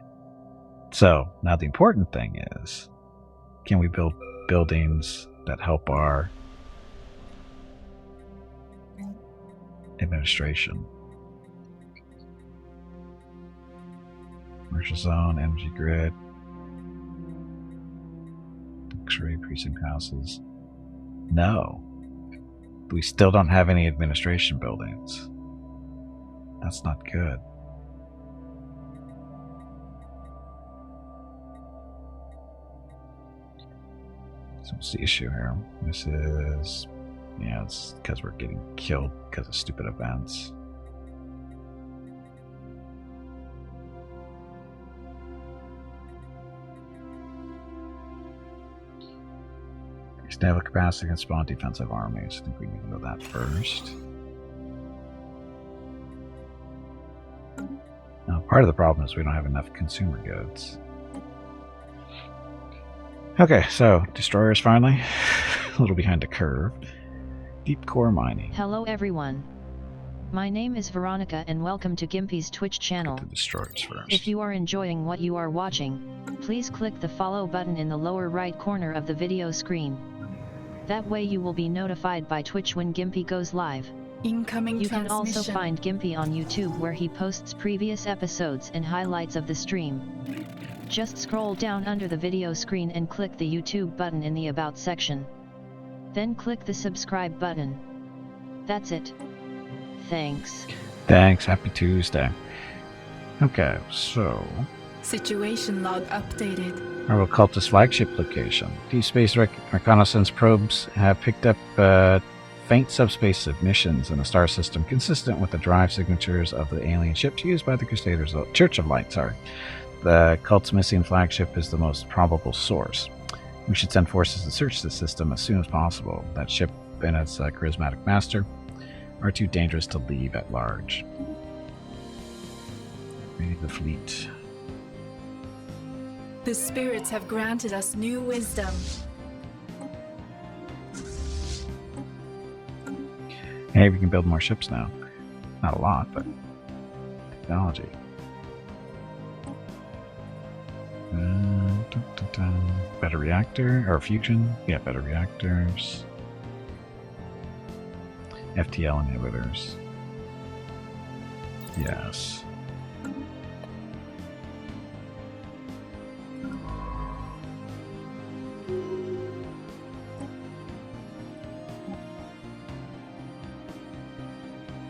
So, now the important thing is, can we build buildings that help our administration. Commercial zone, energy grid, luxury precinct houses. No. We still don't have any administration buildings. That's not good. So what's the issue here? This is... yeah, it's because we're getting killed because of stupid events. Naval capacity can spawn defensive armies. I think we need to know that first. Now, part of the problem is we don't have enough consumer goods. Okay, so destroyers finally. A little behind the curve. Deep core mining. Hello everyone. My name is Veronica and welcome to Gimpy's Twitch channel. The destroyers first. If you are enjoying what you are watching, please click the follow button in the lower right corner of the video screen. That way you will be notified by Twitch when Gimpy goes live. Incoming You can also transmission. find Gimpy on YouTube where he posts previous episodes and highlights of the stream. Just scroll down under the video screen and click the YouTube button in the About section. Then click the subscribe button. That's it. Thanks. Thanks. Happy Tuesday. Okay, so... Situation log updated. our occultist flagship location. Deep space reconnaissance probes have picked up faint subspace emissions in the star system consistent with the drive signatures of the alien ships used by the Crusaders, Church of Light, sorry. The cult's missing flagship is the most probable source. We should send forces to search the system as soon as possible. That ship and its charismatic master are too dangerous to leave at large. Ready the fleet. The spirits have granted us new wisdom. Hey, we can build more ships now. Not a lot, but technology. Better reactor, or fusion? Yeah, better reactors. FTL inhibitors. Yes.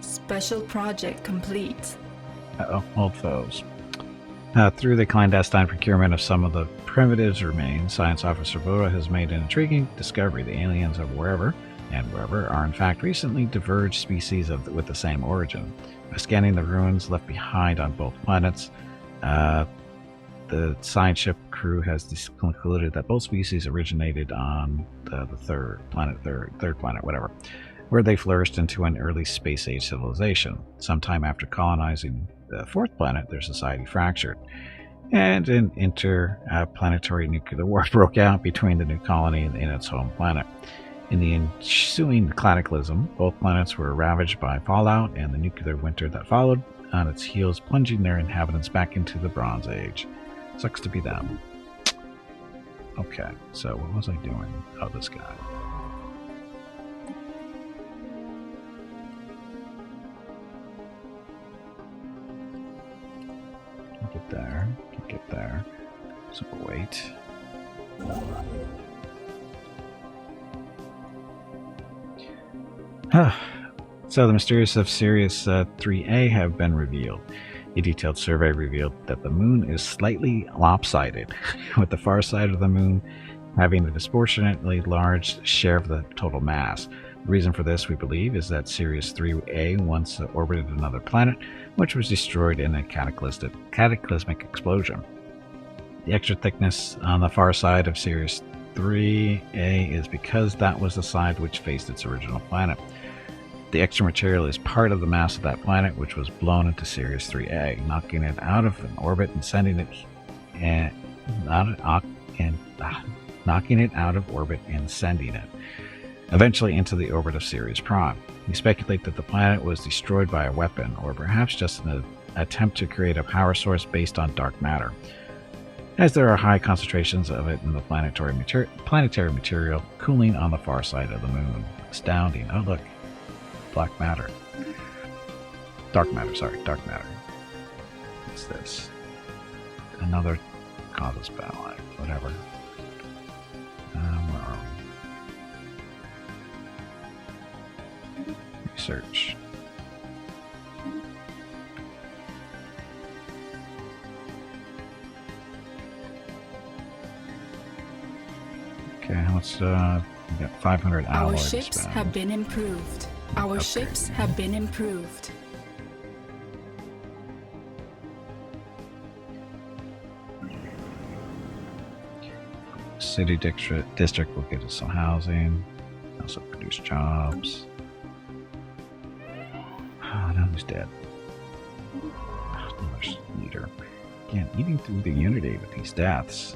Special project complete. Uh-oh, old foes. Through the clandestine procurement of some of the primitives remains, Science Officer Voda has made an intriguing discovery. The aliens of wherever are in fact recently diverged species with the same origin. By scanning the ruins left behind on both planets, the science ship crew has concluded that both species originated on the third planet, whatever, where they flourished into an early space age civilization. Sometime after colonizing the fourth planet, their society fractured, and an interplanetary nuclear war broke out between the new colony and its home planet. In the ensuing cataclysm, both planets were ravaged by fallout and the nuclear winter that followed on its heels, plunging their inhabitants back into the Bronze Age. Sucks to be them. Okay, so what was I doing? Oh, this guy. Get there, get there. So wait. So the mysterious of Sirius 3A have been revealed. A detailed survey revealed that the moon is slightly lopsided, with the far side of the moon having a disproportionately large share of the total mass. The reason for this, we believe, is that Sirius 3A once orbited another planet, which was destroyed in a cataclysmic explosion. The extra thickness on the far side of Sirius 3A is because that was the side which faced its original planet. The extra material is part of the mass of that planet, which was blown into Sirius 3A, knocking it out of an orbit and sending it eventually into the orbit of Sirius Prime. We speculate that the planet was destroyed by a weapon, or perhaps just an attempt to create a power source based on dark matter, as there are high concentrations of it in the planetary material cooling on the far side of the moon. Astounding. Oh look, black matter. Dark matter, sorry, dark matter. What's this? Another causes battle, whatever. Where are we? Research. Okay, let's we got 500 alloy. Our ships have been improved. Our ships have been improved. City district will give us some housing. Also produce jobs. Oh, now who's dead? Another leader. Again, eating through the unity with these deaths.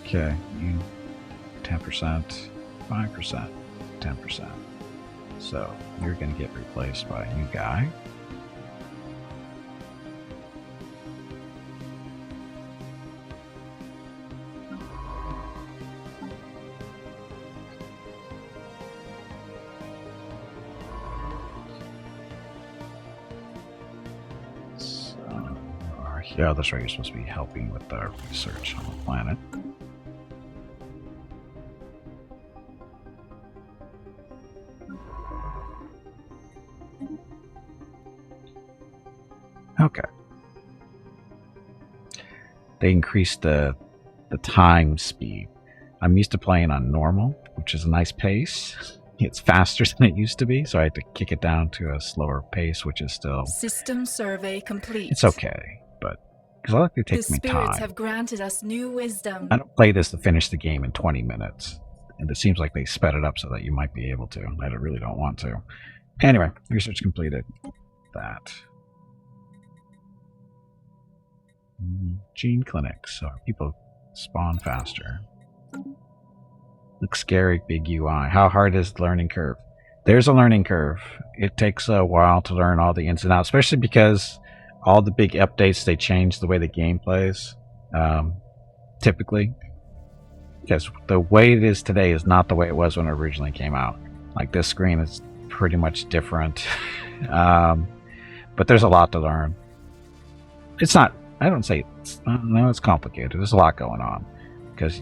Okay, you 10%, 5%, 10%. So you're going to get replaced by a new guy. So, yeah, that's right. You're supposed to be helping with our research on the planet. Okay. They increased the time speed. I'm used to playing on normal, which is a nice pace. It's faster than it used to be, so I had to kick it down to a slower pace, which is still... System survey complete. It's okay, but... Because I like to take The me spirits time. have granted us new wisdom. I don't play this to finish the game in 20 minutes. And it seems like they sped it up so that you might be able to. I really don't want to. Anyway, research completed. That. Gene clinics, so people spawn faster. Looks scary, big UI. How hard is the learning curve? There's a learning curve. It takes a while to learn all the ins and outs, especially because all the big updates, they change the way the game plays. Typically. Because the way it is today is not the way it was when it originally came out. Like this screen is pretty much different. But there's a lot to learn. It's not... I don't say it's, no, it's complicated. There's a lot going on because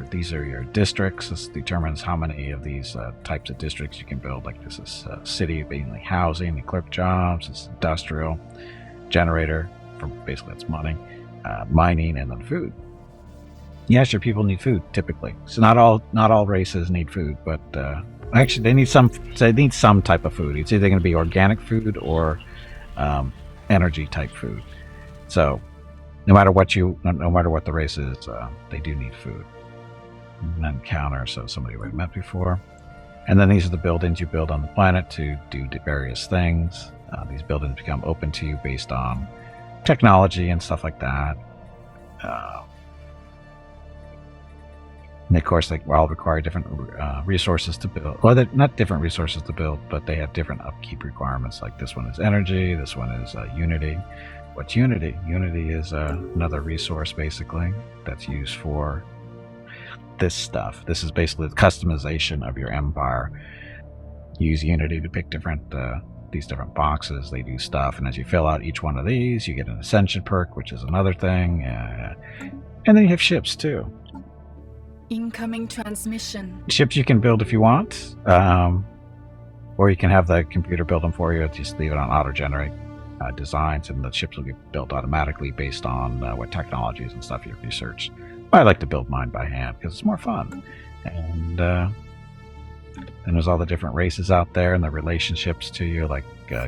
these are your districts. This determines how many of these types of districts you can build. Like this is city, mainly housing, the clerk jobs. It's industrial, generator for basically that's money, mining, and then food. Yes, your people need food typically. So not all races need food, but actually they need some. They need some type of food. It's either going to be organic food or energy type food. So, no matter what the race is, they do need food. And then counter, so somebody we've met before. And then these are the buildings you build on the planet to do various things. These buildings become open to you based on technology and stuff like that. And of course, they all require different resources to build. Well, they're not different resources to build, but they have different upkeep requirements. Like this one is energy, this one is unity. What's Unity? Unity is another resource, basically, that's used for this stuff. This is basically the customization of your empire. You use Unity to pick these different boxes. They do stuff, and as you fill out each one of these, you get an Ascension perk, which is another thing. And then you have ships, too. Incoming transmission. Ships you can build if you want, or you can have the computer build them for you. Just leave it on auto-generate. Designs, and the ships will get built automatically based on what technologies and stuff you've researched. I like to build mine by hand because it's more fun. And then there's all the different races out there and the relationships to you. Like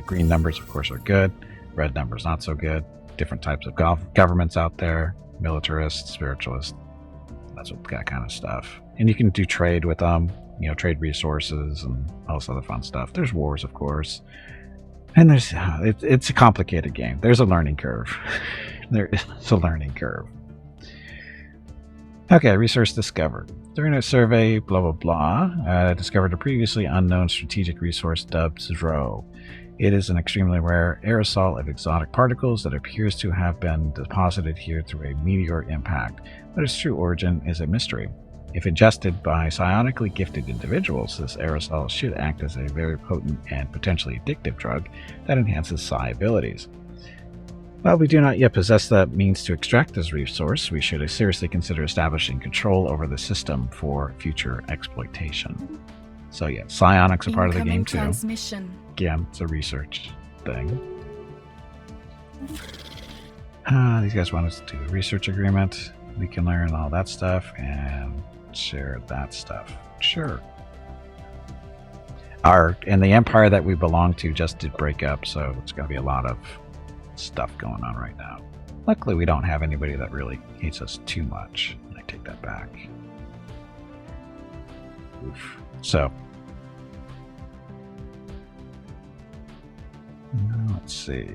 green numbers, of course, are good. Red numbers, not so good. Different types of governments out there. Militarist, spiritualist. That kind of stuff. And you can do trade with them. Trade resources and all this other fun stuff. There's wars, of course. And it's a complicated game. There's a learning curve. There is a learning curve. Okay, resource discovered. During a survey, blah, blah, blah, discovered a previously unknown strategic resource dubbed Zro. It is an extremely rare aerosol of exotic particles that appears to have been deposited here through a meteor impact, but its true origin is a mystery. If ingested by psionically gifted individuals, this aerosol should act as a very potent and potentially addictive drug that enhances psi abilities. While we do not yet possess the means to extract this resource, we should seriously consider establishing control over the system for future exploitation. So yeah, psionics are part of the game too. Transmission. Again, it's a research thing. These guys want us to do a research agreement. We can learn all that stuff and share that stuff. Sure. And the empire that we belong to just did break up, so it's going to be a lot of stuff going on right now. Luckily, we don't have anybody that really hates us too much. I take that back. Oof. So, let's see.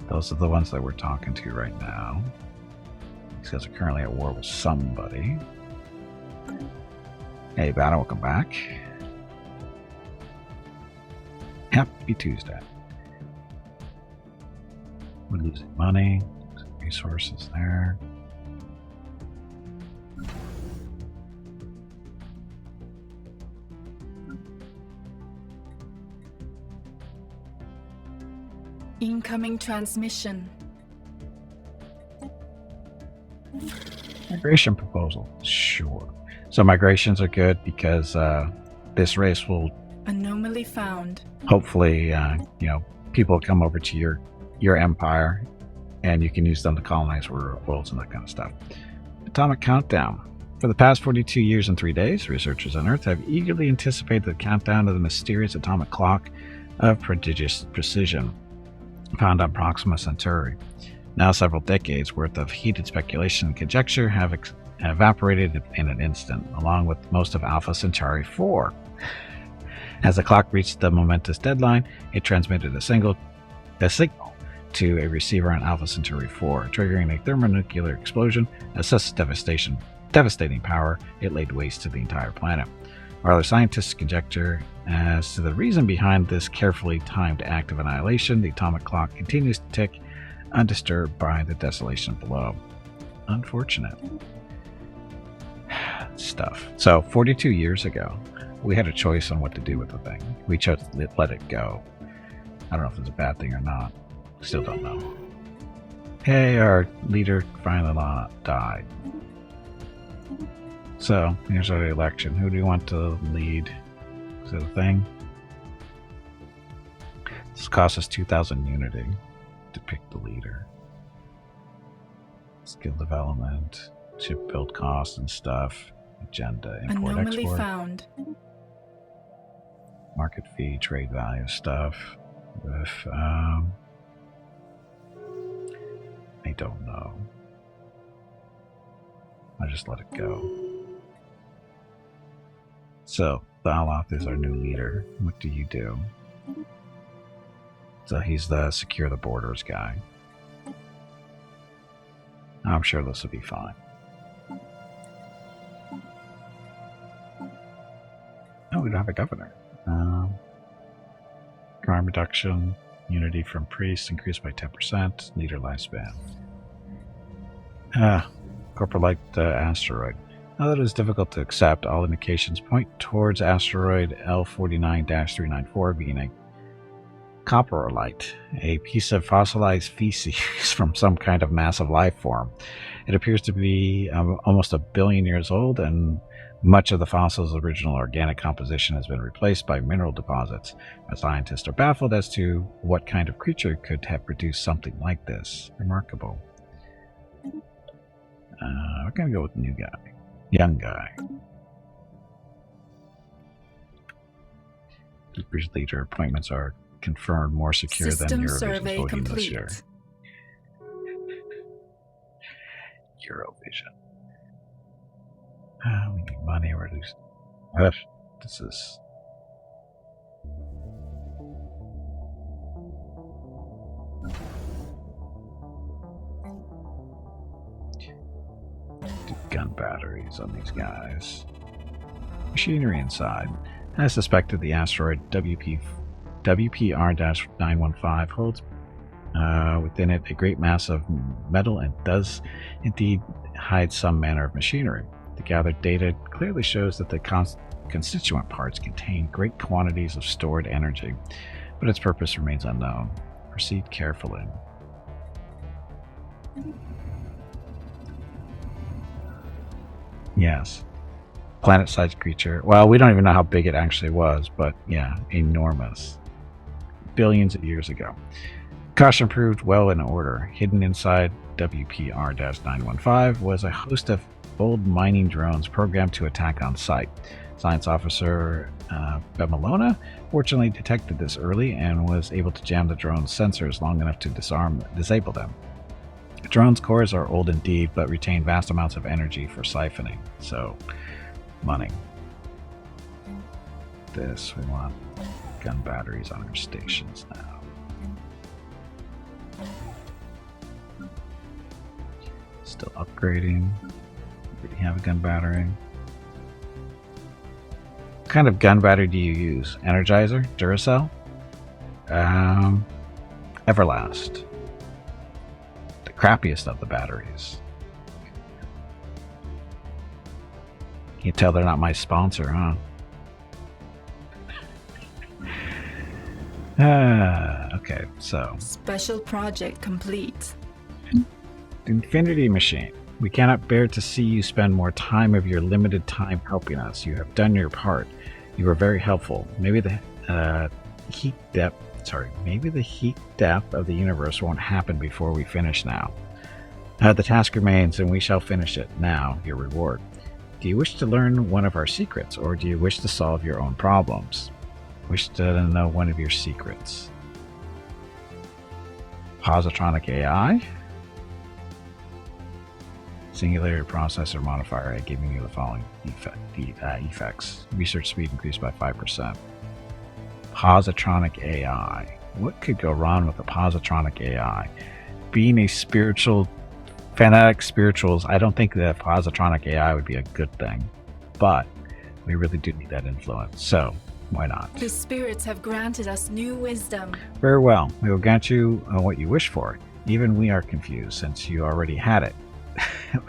Those are the ones that we're talking to right now. These guys are currently at war with somebody. Hey, Battle, welcome back. Happy Tuesday. We're losing money. Some resources there. Incoming transmission. Migration proposal. Sure. So migrations are good because this race will Anomaly found. hopefully, people come over to your empire, and you can use them to colonize worlds and that kind of stuff. Atomic countdown. For the past 42 years and 3 days, researchers on Earth have eagerly anticipated the countdown of the mysterious atomic clock of prodigious precision, found on Proxima Centauri. Now several decades worth of heated speculation and conjecture have evaporated in an instant, along with most of Alpha Centauri 4. As the clock reached the momentous deadline, it transmitted a signal to a receiver on Alpha Centauri 4, triggering a thermonuclear explosion of such devastating power it laid waste to the entire planet. While the scientists conjecture as to the reason behind this carefully timed act of annihilation, the atomic clock continues to tick, undisturbed by the desolation below. Unfortunate stuff. So, 42 years ago, we had a choice on what to do with the thing. We chose to let it go. I don't know if it's a bad thing or not. Still don't know. Hey, our leader finally died. So, here's our election. Who do you want to lead? Is it a thing? This costs us 2,000 unity to pick the leader. Skill development, ship build costs and stuff, agenda, import, Anomaly export, found. market fee, trade value stuff. With, I don't know. I just let it go. So, Thaloth is our new leader. What do you do? So he's the secure the borders guy. I'm sure this will be fine. Oh, we don't have a governor. Crime reduction, unity from priests increased by 10%, leader lifespan. Corporate like asteroid. Now that it is difficult to accept, all indications point towards asteroid L49-394 being a coprolite, a piece of fossilized feces from some kind of massive life form. It appears to be almost 1 billion years old, and much of the fossil's original organic composition has been replaced by mineral deposits. Scientists are baffled as to what kind of creature could have produced something like this. Remarkable. We're going to go with the new guy. Young guy. Keeper's leader appointments are confirmed more secure System than Eurovision's survey voting this complete. year. Eurovision. We need money. We're losing. This is. Do gun batteries on these guys. Machinery inside. As suspected, the asteroid WPR-915 holds within it a great mass of metal and does indeed hide some manner of machinery. The gathered data clearly shows that the constituent parts contain great quantities of stored energy, but its purpose remains unknown. Proceed carefully. Yes. Planet-sized creature. Well, we don't even know how big it actually was, but yeah, enormous. Billions of years ago. Caution proved well in order. Hidden inside WPR-915 was a host of old mining drones programmed to attack on sight. Science officer Bemelona fortunately detected this early and was able to jam the drone's sensors long enough to disable them. The drone's cores are old indeed, but retain vast amounts of energy for siphoning. So, money. This, we want gun batteries on our stations now. Still upgrading. We have a gun battery. What kind of gun battery do you use? Energizer? Duracell? Everlast. The crappiest of the batteries. You can tell they're not my sponsor, huh? Okay, so. Special project complete. Infinity Machine. We cannot bear to see you spend more time of your limited time helping us. You have done your part. You were very helpful. Maybe the heat depth of the universe won't happen before we finish now. The task remains, and we shall finish it. Now, your reward. Do you wish to learn one of our secrets, or do you wish to solve your own problems? Wish to know one of your secrets. Positronic AI? Singularity processor modifier, giving you the following effects. Research speed increased by 5%. Positronic AI. What could go wrong with a positronic AI? Being a fanatic spirituals, I don't think that positronic AI would be a good thing. But we really do need that influence. So, why not? The spirits have granted us new wisdom. Very well. We will grant you what you wish for. Even we are confused, since you already had it.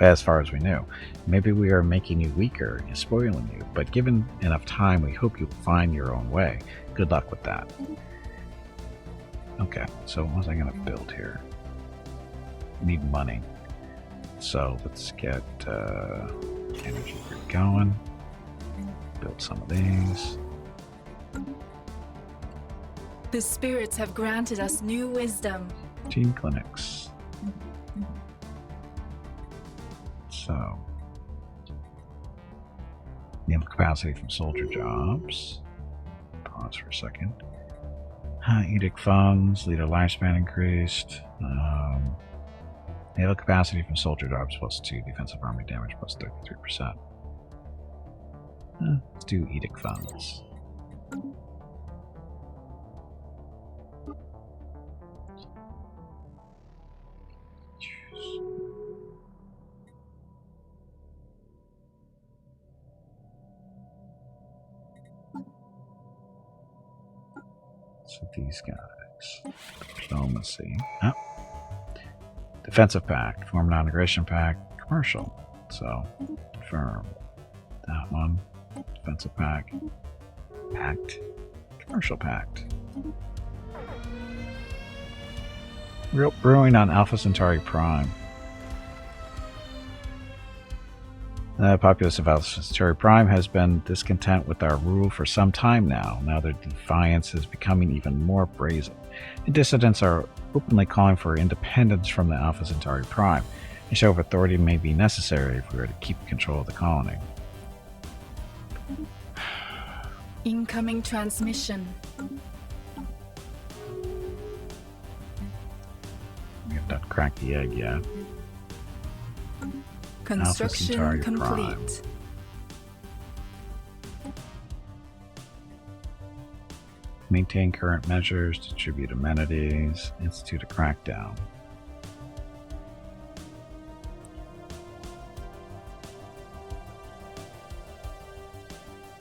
As far as we knew. Maybe we are making you weaker and spoiling you, but given enough time, we hope you will find your own way. Good luck with that. Okay, so what was I going to build here? Need money. So let's get energy grid going. Build some of these. The spirits have granted us new wisdom. Team clinics. So, naval capacity from soldier jobs. Pause for a second. Edict funds, leader lifespan increased. Naval capacity from soldier jobs +2, defensive army damage +33%. Let's do edict funds. So these guys. Diplomacy. Oh. Defensive pact. Form non-aggression pact. Commercial. So, confirm. That one. Defensive pact. Pact. Commercial pact. Brewing on Alpha Centauri Prime. The populace of Alpha Centauri Prime has been discontent with our rule for some time now. Now their defiance is becoming even more brazen. The dissidents are openly calling for independence from the Alpha Centauri Prime. A show of authority may be necessary if we are to keep control of the colony. Incoming transmission. We have not cracked the egg yet. Construction Centauri complete. Prime. Maintain current measures, distribute amenities, institute a crackdown.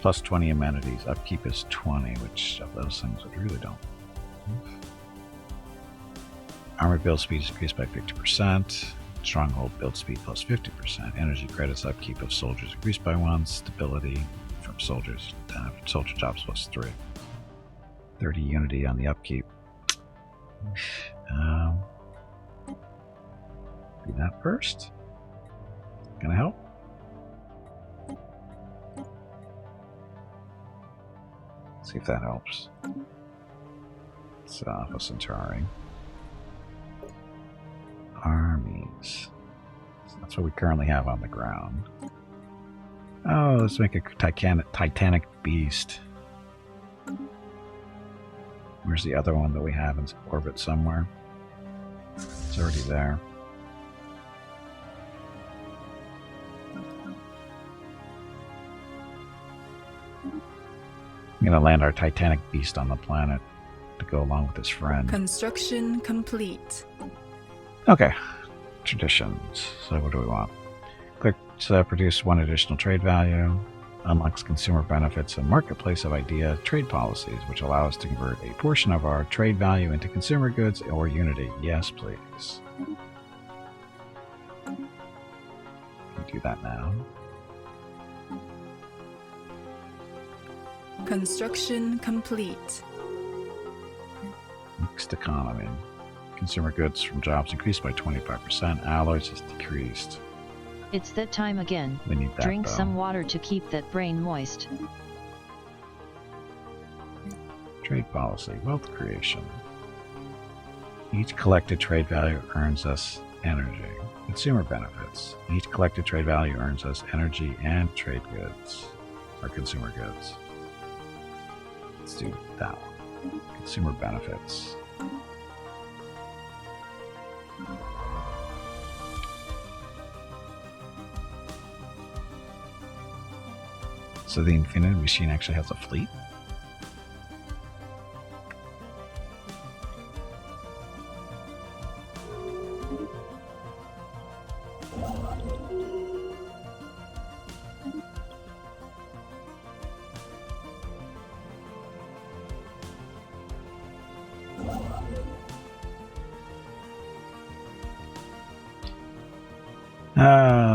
plus 20 amenities. Upkeep is 20, which of those things we really don't. Armor build speed is increased by 50%. Stronghold build speed plus 50%. Energy credits upkeep of soldiers increased by 1. Stability from soldiers, soldier jobs plus 3. 30 unity on the upkeep. Do that first. Gonna help. See if that helps. It's Alpha Centauri. Armies. So that's what we currently have on the ground. Oh, let's make a Titanic beast. Where's the other one that we have in orbit somewhere? It's already there. I'm gonna land our Titanic beast on the planet to go along with his friend. Construction complete. Okay, traditions. So what do we want? Click to produce 1 additional trade value. Unlocks consumer benefits and marketplace of idea trade policies, which allow us to convert a portion of our trade value into consumer goods or unity. Yes, please. Can we do that now? Construction complete. Mixed economy. Consumer goods from jobs increased by 25%. Alloys is decreased. It's that time again. We need that, Drink though. some water to keep that brain moist. Trade policy. Wealth creation. Each collected trade value earns us energy. Consumer benefits. Each collected trade value earns us energy and trade goods. Or consumer goods. Let's do that one. Consumer benefits. So the Infinity Machine actually has a fleet?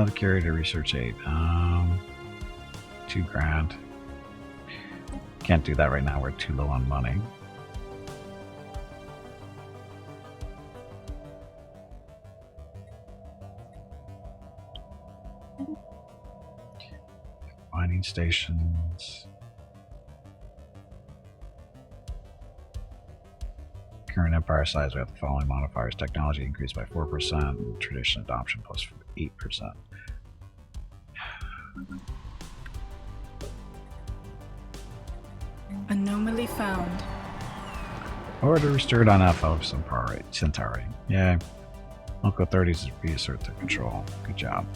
The curator research aid. $2,000. Can't do that right now. We're too low on money. Mining stations. Current empire size, we have the following modifiers. Technology increased by 4%, and tradition adoption plus 8%. Anomaly found. Order restored on Alpha Centauri. Yeah. Local authorities reassert their control. Good job.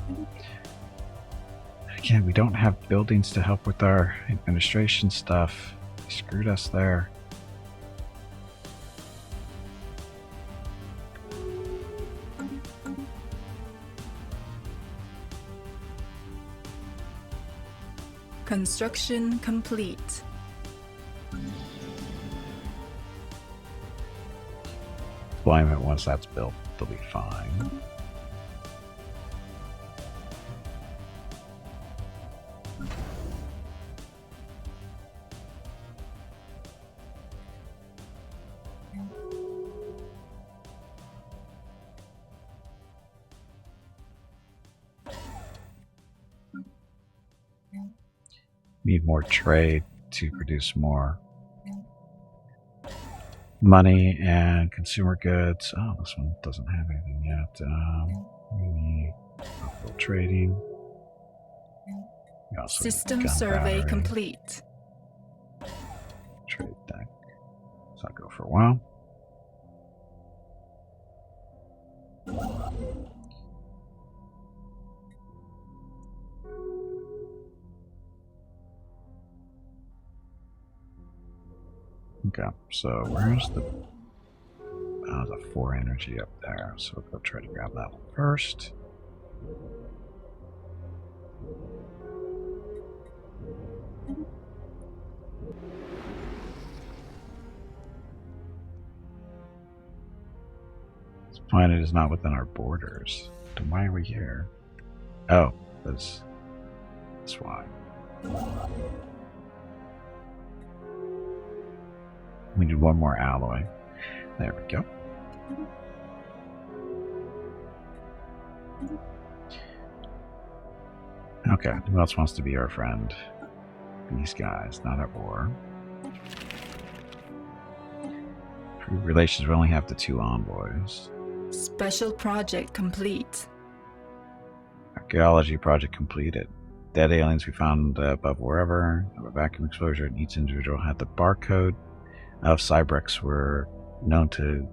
Again, we don't have buildings to help with our administration stuff. They screwed us there. Construction complete. Deployment, once that's built, they'll be fine. Need more trade to produce more money and consumer goods. Oh, this one doesn't have anything yet. We need trading. We also need System gun survey battery. complete. Trade deck. So I'll go for a while. Okay, so where's the 4 energy up there? So we'll go try to grab that one first. Planet is not within our borders. Then why are we here? Oh, that's why. We need one more alloy. There we go. Okay, who else wants to be our friend? These guys, not at war. For relations, we only have the 2 envoys. Special project complete. Archaeology project completed. Dead aliens we found above wherever. A vacuum exposure, and each individual had the barcode of Cybrex were known to.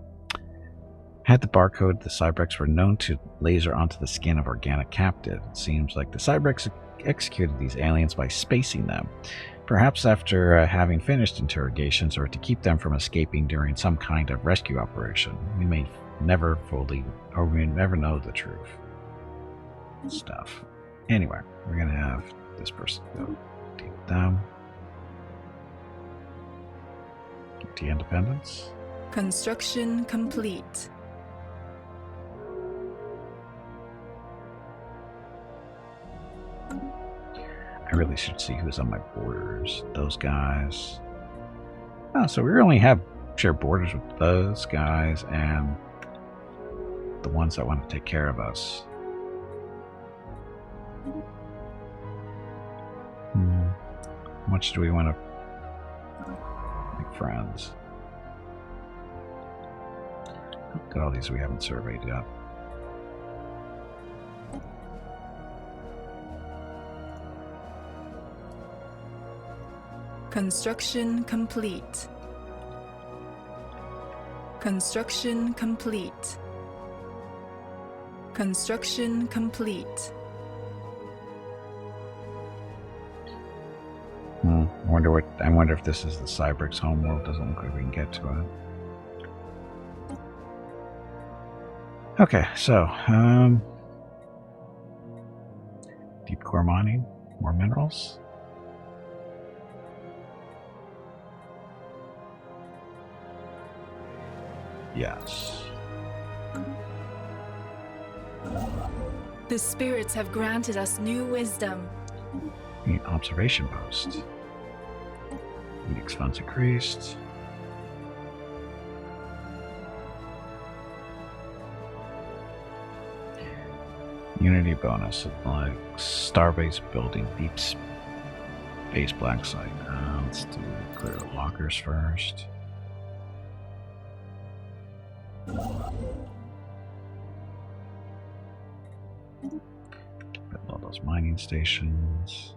Had the barcode, the Cybrex were known to laser onto the skin of organic captive. It seems like the Cybrex executed these aliens by spacing them. Perhaps after having finished interrogations, or to keep them from escaping during some kind of rescue operation. We may never know the truth. Stuff. Anyway, we're gonna have this person go deal with them. Get independence. Construction complete. I really should see who's on my borders. Those guys. Oh, so we only have shared borders with those guys and the ones that want to take care of us. How much do we want to make friends? Look at all these we haven't surveyed yet. Construction complete. Construction complete. Construction complete. I wonder if this is the Cybrex homeworld. Doesn't look like we can get to it. Okay, so deep core mining, more minerals. Yes. The spirits have granted us new wisdom. Need observation post. Unix funds increased. Unity bonus, like Starbase building, deep space black site. Let's do clear the lockers first. Build all those mining stations.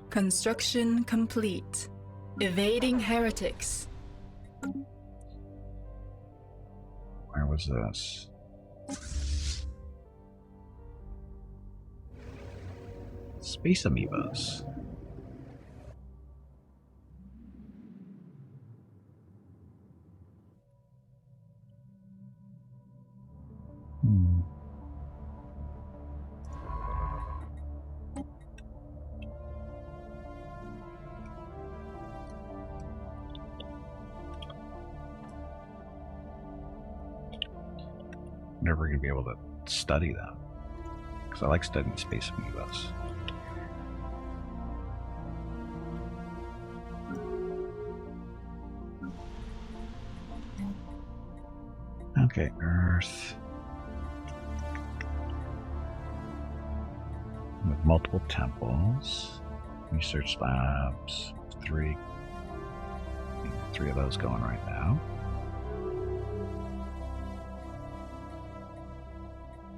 Construction complete. Evading heretics. Where was this? Space amoebas. Never gonna be able to study them because I like studying space amoebas. Okay, Earth. With multiple temples. Research labs. Three of those going right now.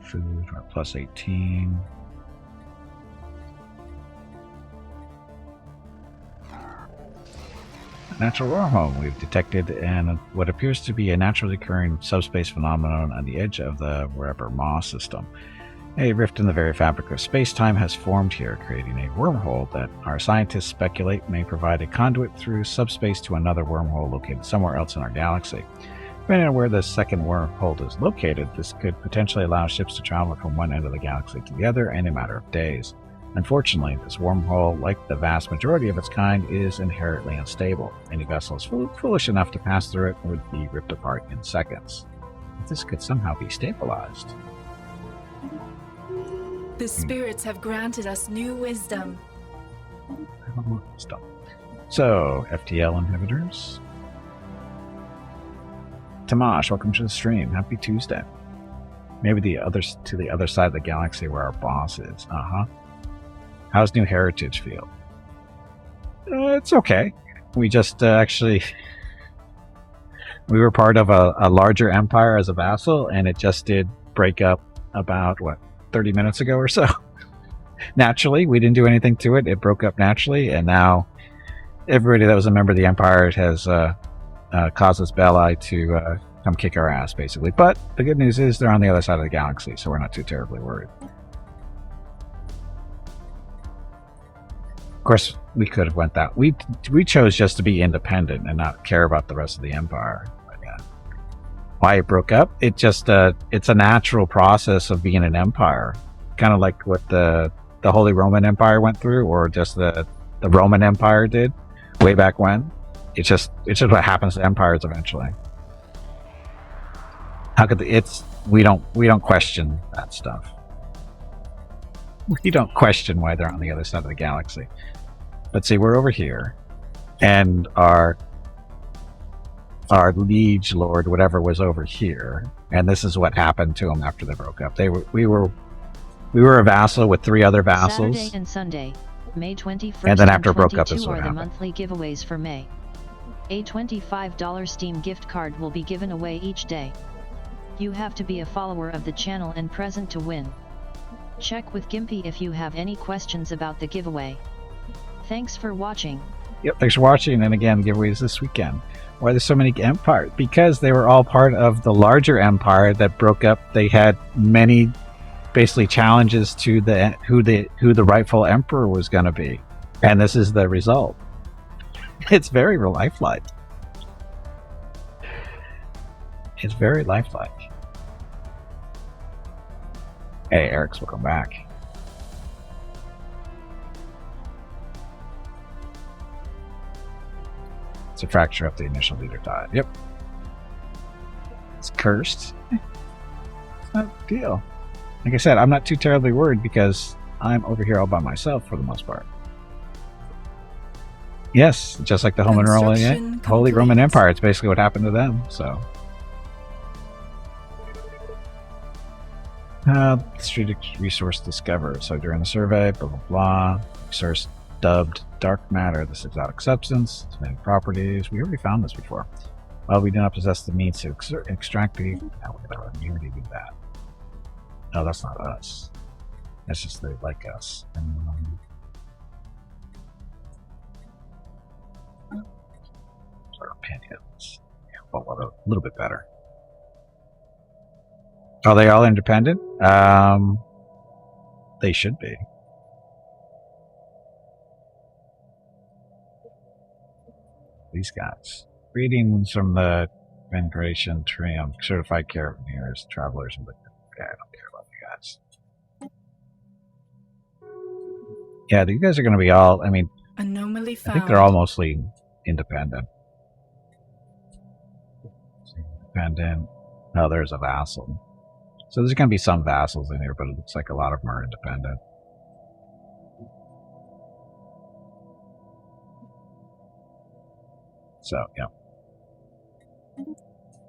Food, we're plus 18. Natural wormhole we've detected, and what appears to be a naturally occurring subspace phenomenon on the edge of the wherever Maw system. A rift in the very fabric of space-time has formed here, creating a wormhole that our scientists speculate may provide a conduit through subspace to another wormhole located somewhere else in our galaxy. Depending on where the second wormhole is located, this could potentially allow ships to travel from one end of the galaxy to the other in a matter of days. Unfortunately, this wormhole, like the vast majority of its kind, is inherently unstable. Any vessels foolish enough to pass through it would be ripped apart in seconds. This could somehow be stabilized. The spirits have granted us new wisdom. Stop. So, FTL inhibitors. Tamash, welcome to the stream. Happy Tuesday. Maybe the others to the other side of the galaxy where our boss is. How's New Heritage feel? It's okay. We just actually we were part of a larger empire as a vassal, and it just did break up about 30 minutes ago or so. Naturally, we didn't do anything to it. It broke up naturally, and now everybody that was a member of the empire has casus belli to come kick our ass, basically. But the good news is they're on the other side of the galaxy, so we're not too terribly worried. Of course, we could have went that. We chose just to be independent and not care about the rest of the empire. But, yeah. Why it broke up? It just it's a natural process of being an empire, kind of like what the Holy Roman Empire went through, or just the Roman Empire did way back when. It's just what happens to empires eventually. How could we don't question that stuff. We don't question why they're on the other side of the galaxy. But see, we're over here, and our liege lord, whatever, was over here, and this is what happened to them after they broke up. We were a vassal with 3 other vassals. Saturday and Sunday, May 21st and then after it broke up, this is what are the happened. monthly giveaways for May. A $25 Steam gift card will be given away each day. You have to be a follower of the channel and present to win. Check with Gimpy if you have any questions about the giveaway. Thanks for watching. Yep, thanks for watching, and again, giveaways this weekend. Why there's so many empires? Because they were all part of the larger empire that broke up. They had many, basically, challenges to who the rightful emperor was going to be, and this is the result. It's very lifelike. It's very lifelike. Hey, Eric's welcome back. It's a fracture up the initial leader died. Yep. It's cursed. It's not a big deal. Like I said, I'm not too terribly worried because I'm over here all by myself for the most part. Yes, just like the Holy Roman Empire. It's basically what happened to them, so. Strategic resource discovered. So during the survey, blah, blah, blah. Resource dubbed dark matter. This exotic substance. Its many properties. We already found this before. Well, we do not possess the means to extract the... Now we have immunity to that. No, that's not us. That's just they like us. Our opinions. Yeah, well, a little bit better. Are they all independent? They should be. These guys. Readings from the Migration Triumph. Certified carabiners, travelers, and yeah, I don't care about you guys. Yeah, these guys are going to be all, I mean, Anomaly found. I think they're all mostly independent. Independent. Oh, there's a vassal. So there's going to be some vassals in here, but it looks like a lot of them are independent. So, yeah.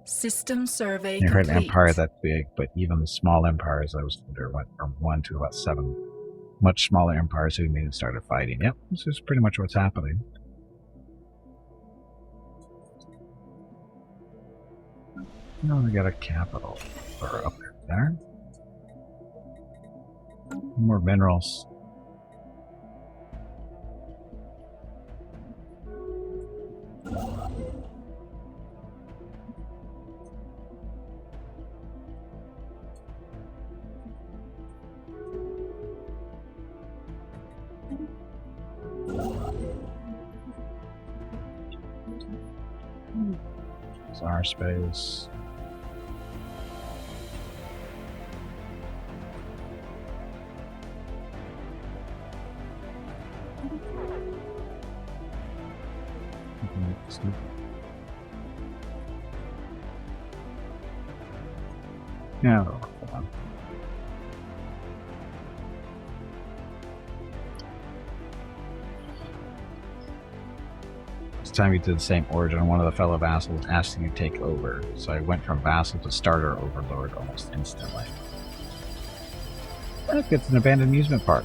System survey You heard an complete. empire that big, but even the small empires I was under went from 1 to about 7 much smaller empires who immediately started fighting. Yep, this is pretty much what's happening. Oh, we got a capital or up there. More minerals. Our space. Yeah, hold on. This time you did the same origin. One of the fellow vassals asked you to take over, so I went from vassal to starter overlord almost instantly. Look, it's an abandoned amusement park.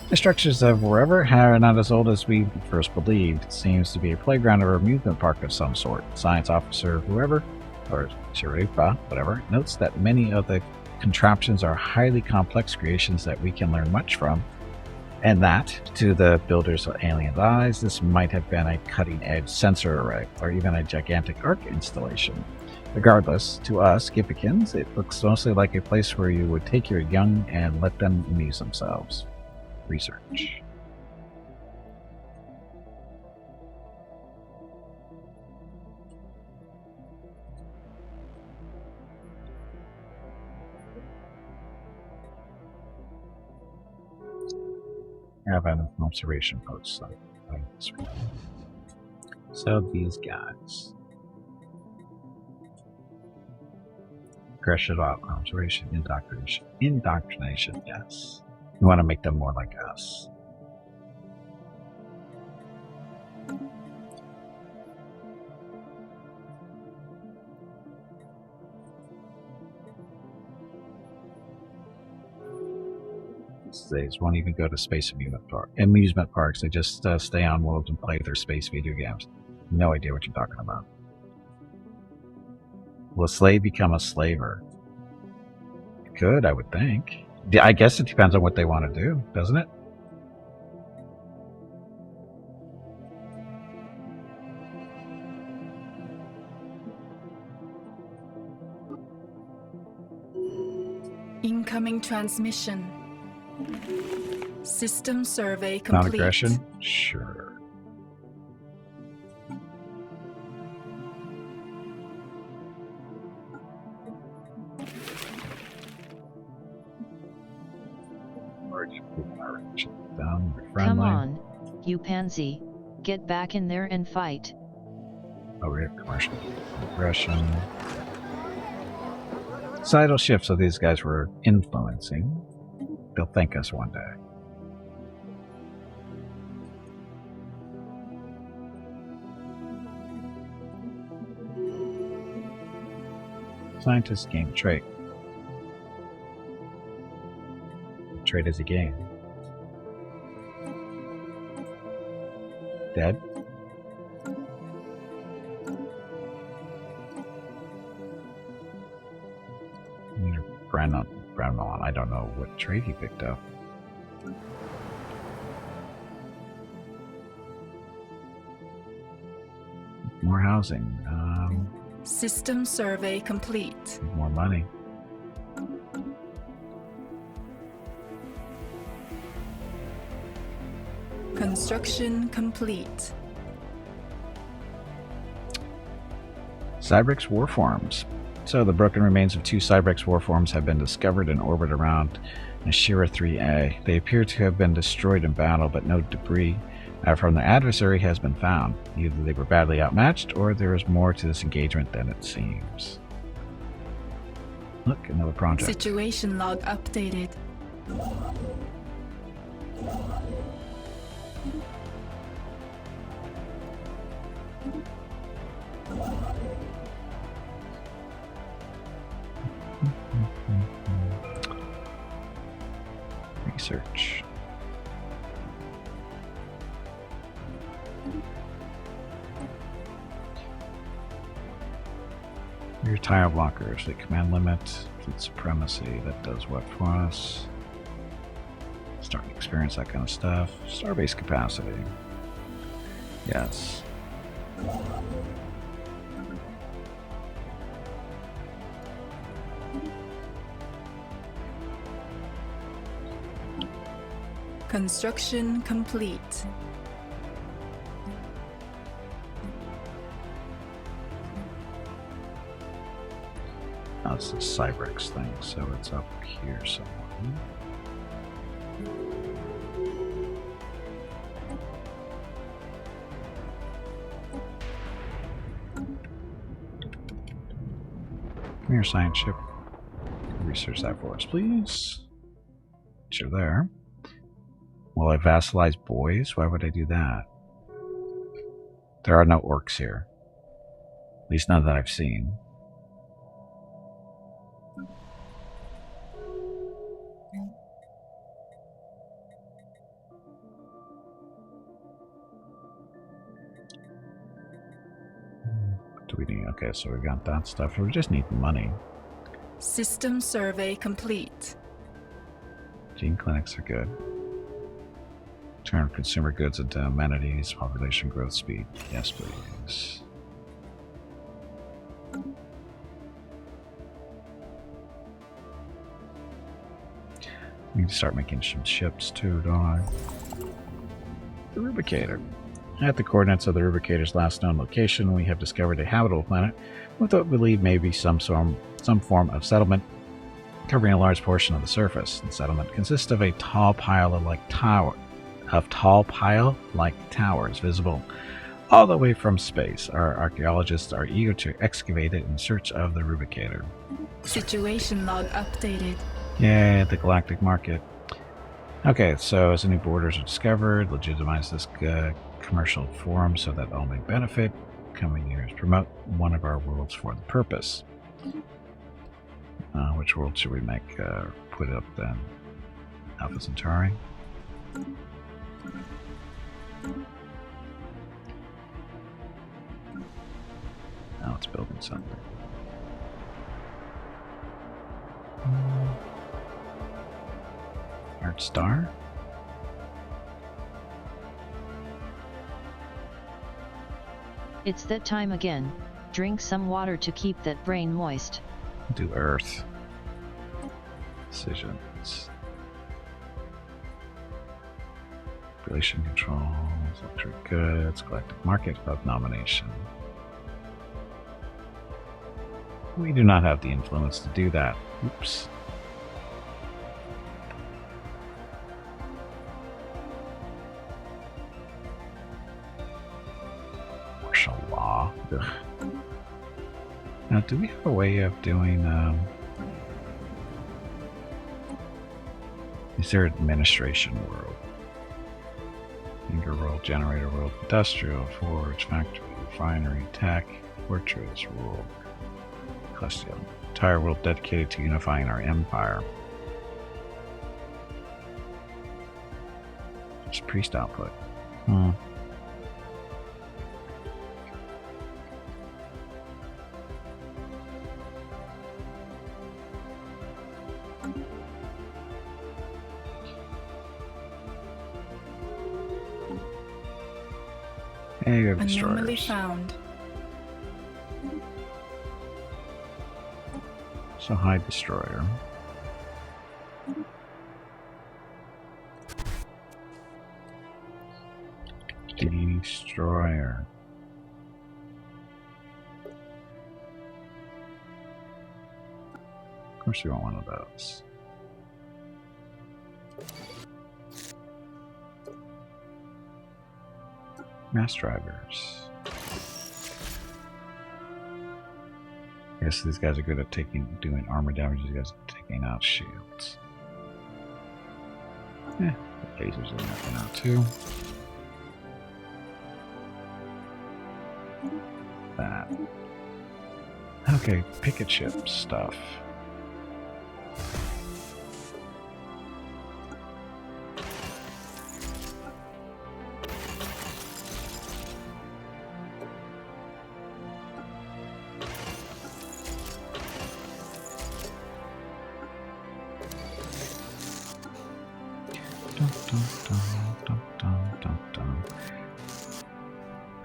The structures of wherever are not as old as we first believed. It seems to be a playground or amusement park of some sort. Science officer whoever, or Sharifa, whatever, notes that many of the contraptions are highly complex creations that we can learn much from, and that, to the builders of alien eyes, this might have been a cutting-edge sensor array, or even a gigantic arc installation. Regardless, to us, Gipikins, it looks mostly like a place where you would take your young and let them amuse themselves. Research. I have an observation post. So these guys. Aggression, observation, indoctrination. Indoctrination, yes. We want to make them more like us. These days won't even go to space amusement parks. They just stay on world and play their space video games. No idea what you're talking about. Will a slave become a slaver? It could, I would think. I guess it depends on what they want to do, doesn't it? Incoming transmission. System survey complete. Non-aggression? Sure. Come on, you pansy. Get back in there and fight. Oh, we have commercial aggression. Societal shifts that these guys were influencing. They'll thank us one day. Scientists gain trait. What trait is he gain? Dead? Brown, I don't know what trait he picked up. More housing. System survey complete. More money. Construction complete. Cybrex warforms. So the broken remains of 2 Cybrex warforms have been discovered in orbit around Nashira 3A. They appear to have been destroyed in battle, but no debris from their adversary has been found. Either they were badly outmatched, or there is more to this engagement than it seems. Look, another project. Situation log updated. Research. Your tile blockers, the command limit, fleet supremacy, that does what for us? Starting to experience that kind of stuff. Starbase capacity. Yes. Construction complete. Oh, it's a Cybrex thing, so it's up here somewhere. Come here, science ship. research that for us, please. You're there. Will I vassalize boys? Why would I do that? There are no orcs here. At least none that I've seen. What do we need? Okay, so we got that stuff. We just need money. System survey complete. Gene clinics are good. Turn consumer goods into amenities, population growth speed. Yes, please. We need to start making some ships too, don't I? The Rubicator. At the coordinates of the Rubicator's last known location, we have discovered a habitable planet with what we believe may be some form of settlement covering a large portion of the surface. The settlement consists of a tall pile-like towers visible all the way from space. Our archaeologists are eager to excavate it in search of the Rubicator. Situation log updated. Yeah, the galactic market. Okay, so as new borders are discovered, legitimize this commercial forum so that all may benefit. Coming years, promote one of our worlds for the purpose. Which world should we make? Put up then? Alpha Centauri. Now it's building something. Art Star? It's that time again. Drink some water to keep that brain moist. Do Earth. Decisions. Population controls, luxury goods, galactic market, above nomination. We do not have the influence to do that. Oops. Martial law. Ugh. Now, do we have a way of doing, is there administration world? Finger world, generator world, industrial, forge, factory, refinery, tech, fortress, world, celestial. Entire world dedicated to unifying our empire. Just priest output. Hey, you have Anomaly destroyers. found. So high destroyer. Destroyer. Of course you want one of those. Mass drivers. I guess these guys are good at doing armor damage. These guys are taking out shields. Yeah, the lasers are knocking out too. That. Okay, picket ship stuff.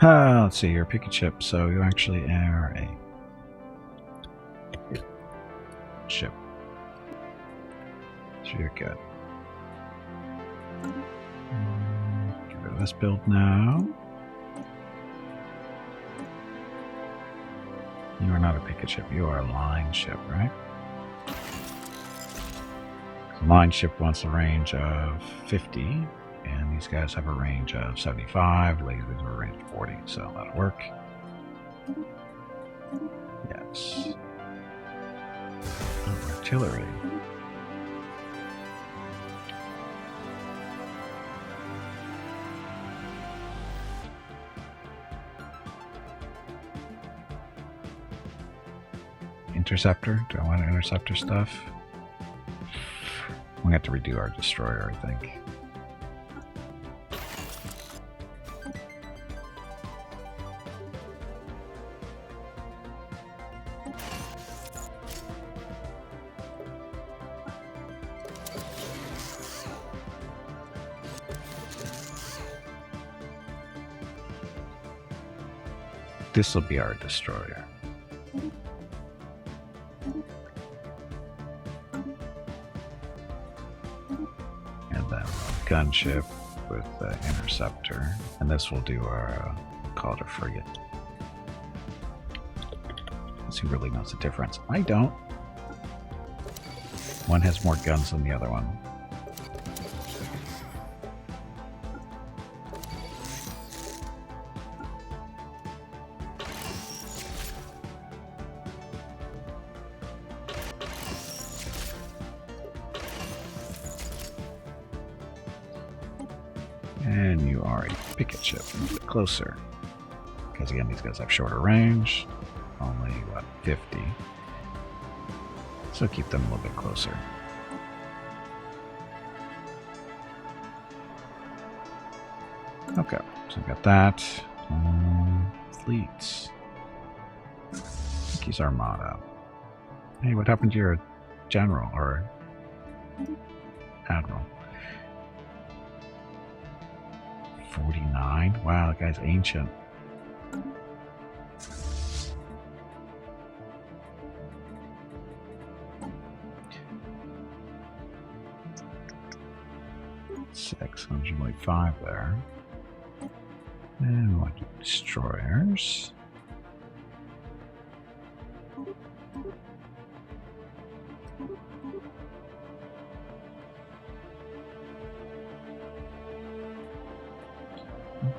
Let's see, you're a picket ship, so you actually are a ship. So you're good. Get rid of this build now. You are not a picket ship, you are a line ship, right? The line ship wants a range of 50. And these guys have a range of 75, lasers have a range of 40, so that'll work. Yes. Oh, artillery. interceptor. Do I want interceptor stuff? We have to redo our destroyer, I think. This will be our destroyer. And then a gunship with the interceptor. And this will do our call it a frigate. Let's see who really knows the difference. I don't. One has more guns than the other one. And you are a picket ship. A little bit closer. Because again, these guys have shorter range. Only, what, 50. So keep them a little bit closer. Okay, so we got that. Fleets. I think he's Armada. Hey, what happened to your general or admiral? 49? Wow, that guy's ancient. Six, 105 there. And we want to do destroyers.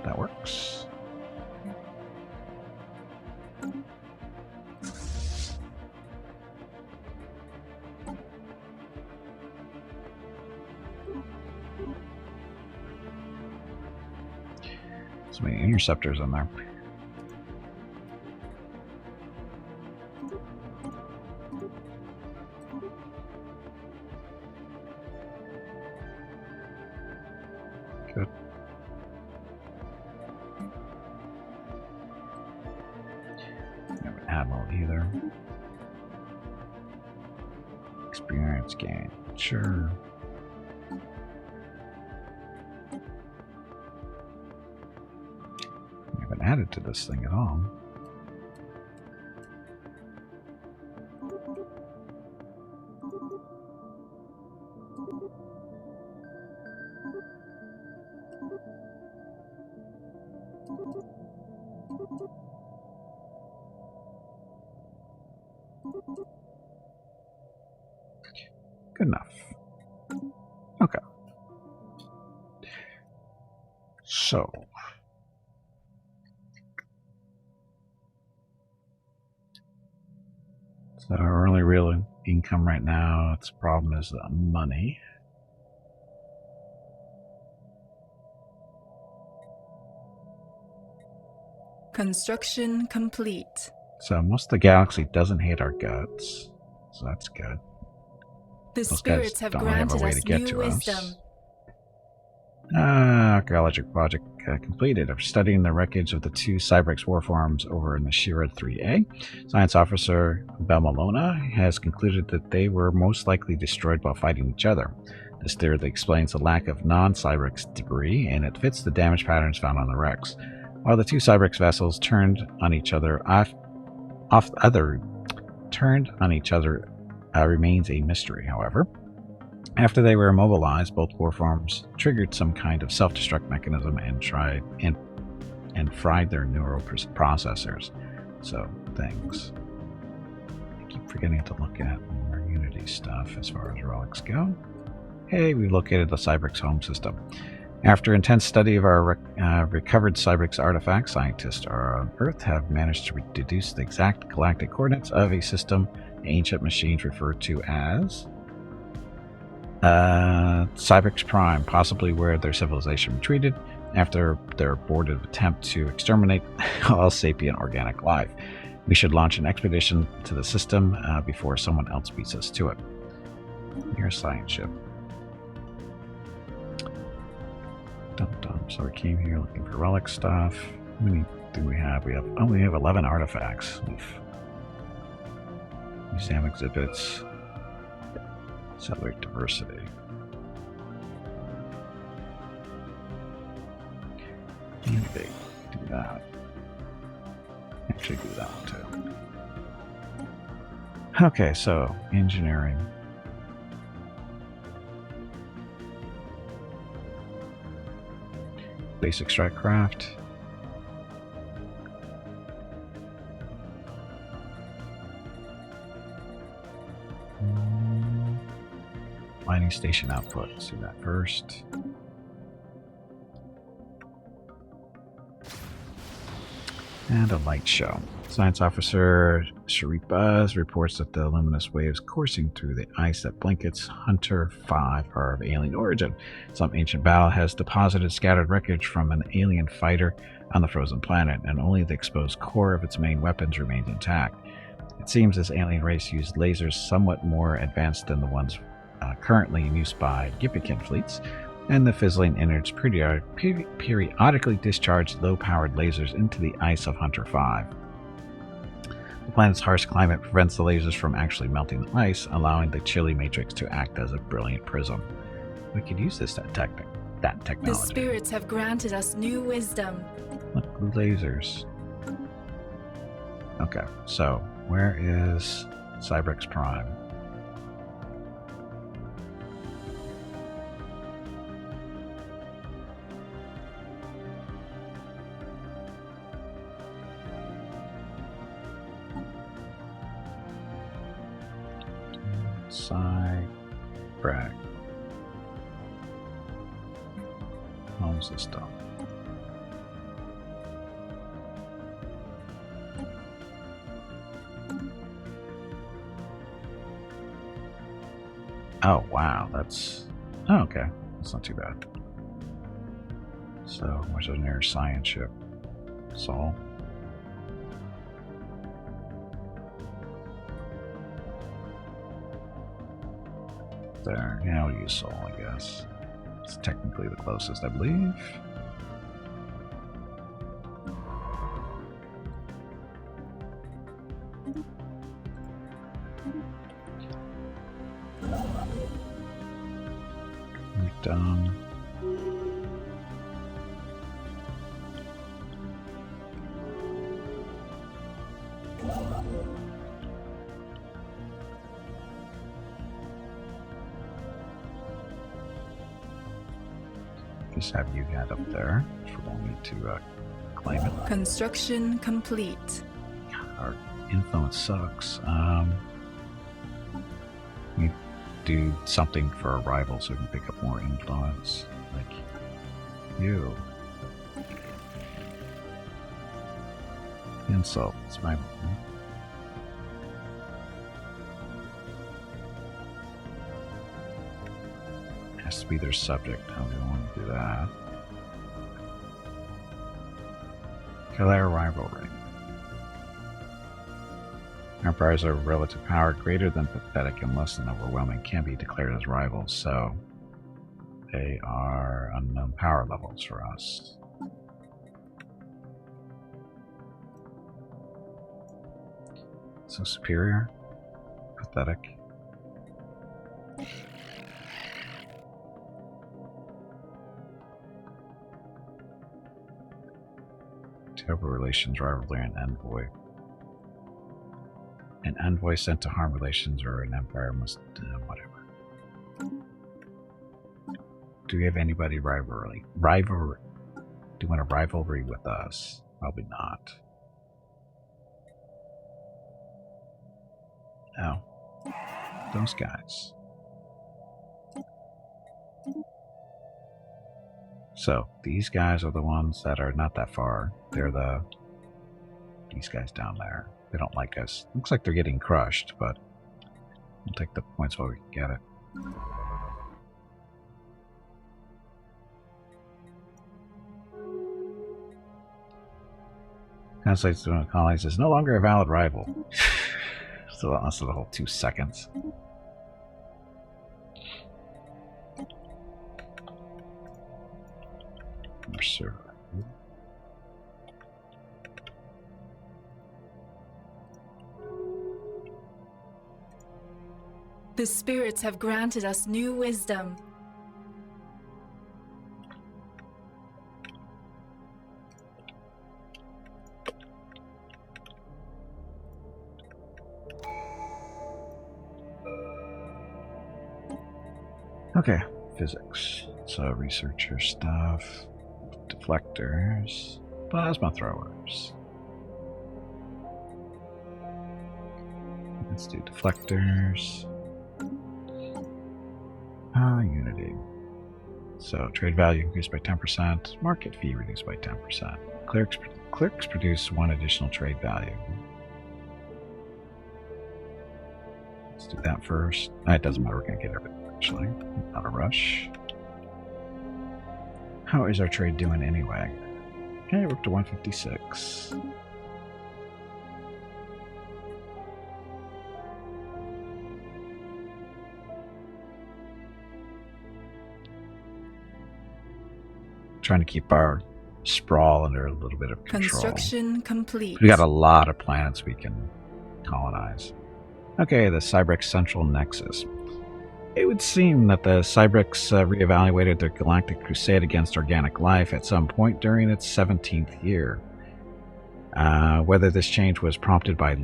That works. So many interceptors in there. Good. Don't have an admiral either. Experience gain. Sure. Added to this thing at all. Good enough. Okay. So our only real income right now, its problem is the money. Construction complete. So most of the galaxy doesn't hate our guts, so that's good. The Those spirits guys have don't really have a granted way us to get new to wisdom. us. Archaeological project completed. After studying the wreckage of the two Cybrex warforms over in the Shira 3A, Science Officer Belmalona has concluded that they were most likely destroyed while fighting each other. This theory explains the lack of non-Cybrex debris, and it fits the damage patterns found on the wrecks. While the two Cybrex vessels turned on each other remains a mystery, however. After they were immobilized, both warforms triggered some kind of self-destruct mechanism and fried their neural processors. So, things. I keep forgetting to look at more Unity stuff as far as relics go. Hey, we located the Cybrex home system. After intense study of our recovered Cybrex artifacts, scientists on Earth have managed to deduce the exact galactic coordinates of a system ancient machines refer to as Cybrex Prime, possibly where their civilization retreated after their abortive attempt to exterminate all sapient organic life. We should launch an expedition to the system before someone else beats us to it. Here's a science ship. Dum-dum. So we came here looking for relic stuff. How many do we have? We have 11 artifacts. Museum exhibits. Celebrate diversity. Maybe do that. Actually do that one too. Okay, so engineering. Basic strike craft. Mining station output. Let's do that first. And a light show. Science officer Sharif Buzz reports that the luminous waves coursing through the ice that blankets Hunter 5 are of alien origin. Some ancient battle has deposited scattered wreckage from an alien fighter on the frozen planet, and only the exposed core of its main weapons remains intact. It seems this alien race used lasers somewhat more advanced than the ones currently in use by Gippican fleets, and the fizzling innards periodically discharge low-powered lasers into the ice of Hunter 5. The planet's harsh climate prevents the lasers from actually melting the ice, allowing the chilly matrix to act as a brilliant prism. We could use that technology. The spirits have granted us new wisdom. Look, blue lasers. Okay, so where is Cybrex Prime? Cybrex. Home system. Oh, wow, that's... Oh, okay. That's not too bad. So, where's our nearest science ship? Sol. There. Yeah, we'll use Sol, I guess. It's technically the closest, I believe. Done. Just have you head up there if we don't need to claim it. Construction complete. Our influence sucks. We do something for a rival so we can pick up more influence. Like you. Insult. It's my. Has to be their subject. How do we want to do that? Declare rivalry. Empires of relative power greater than pathetic and less than overwhelming can be declared as rivals, so they are unknown power levels for us. So superior? Pathetic? Terrible relations, rivalry, and envoy. An envoy sent to harm relations or an empire must... whatever. Do we have anybody rivalry? Do you want a rivalry with us? Probably not. No. Those guys. So, these guys are the ones that are not that far. They're these guys down there. They don't like us. Looks like they're getting crushed, but we'll take the points while we can get it. Translates to colonies is no longer a valid rival. So that lasted the whole 2 seconds. Mercer. The spirits have granted us new wisdom. Okay, physics. So researcher stuff, deflectors, plasma throwers. Let's do deflectors. Unity. So trade value increased by 10%, market fee reduced by 10%. Clerks produce 1 additional trade value. Let's do that first. It doesn't matter, we're going to get everything actually. Not a rush. How is our trade doing anyway? Okay, we're up to 156. Trying to keep our sprawl under a little bit of control. Construction complete. We got a lot of planets we can colonize. Okay, the Cybrex Central Nexus. It would seem that the Cybrex reevaluated their galactic crusade against organic life at some point during its 17th year. Whether this change was prompted by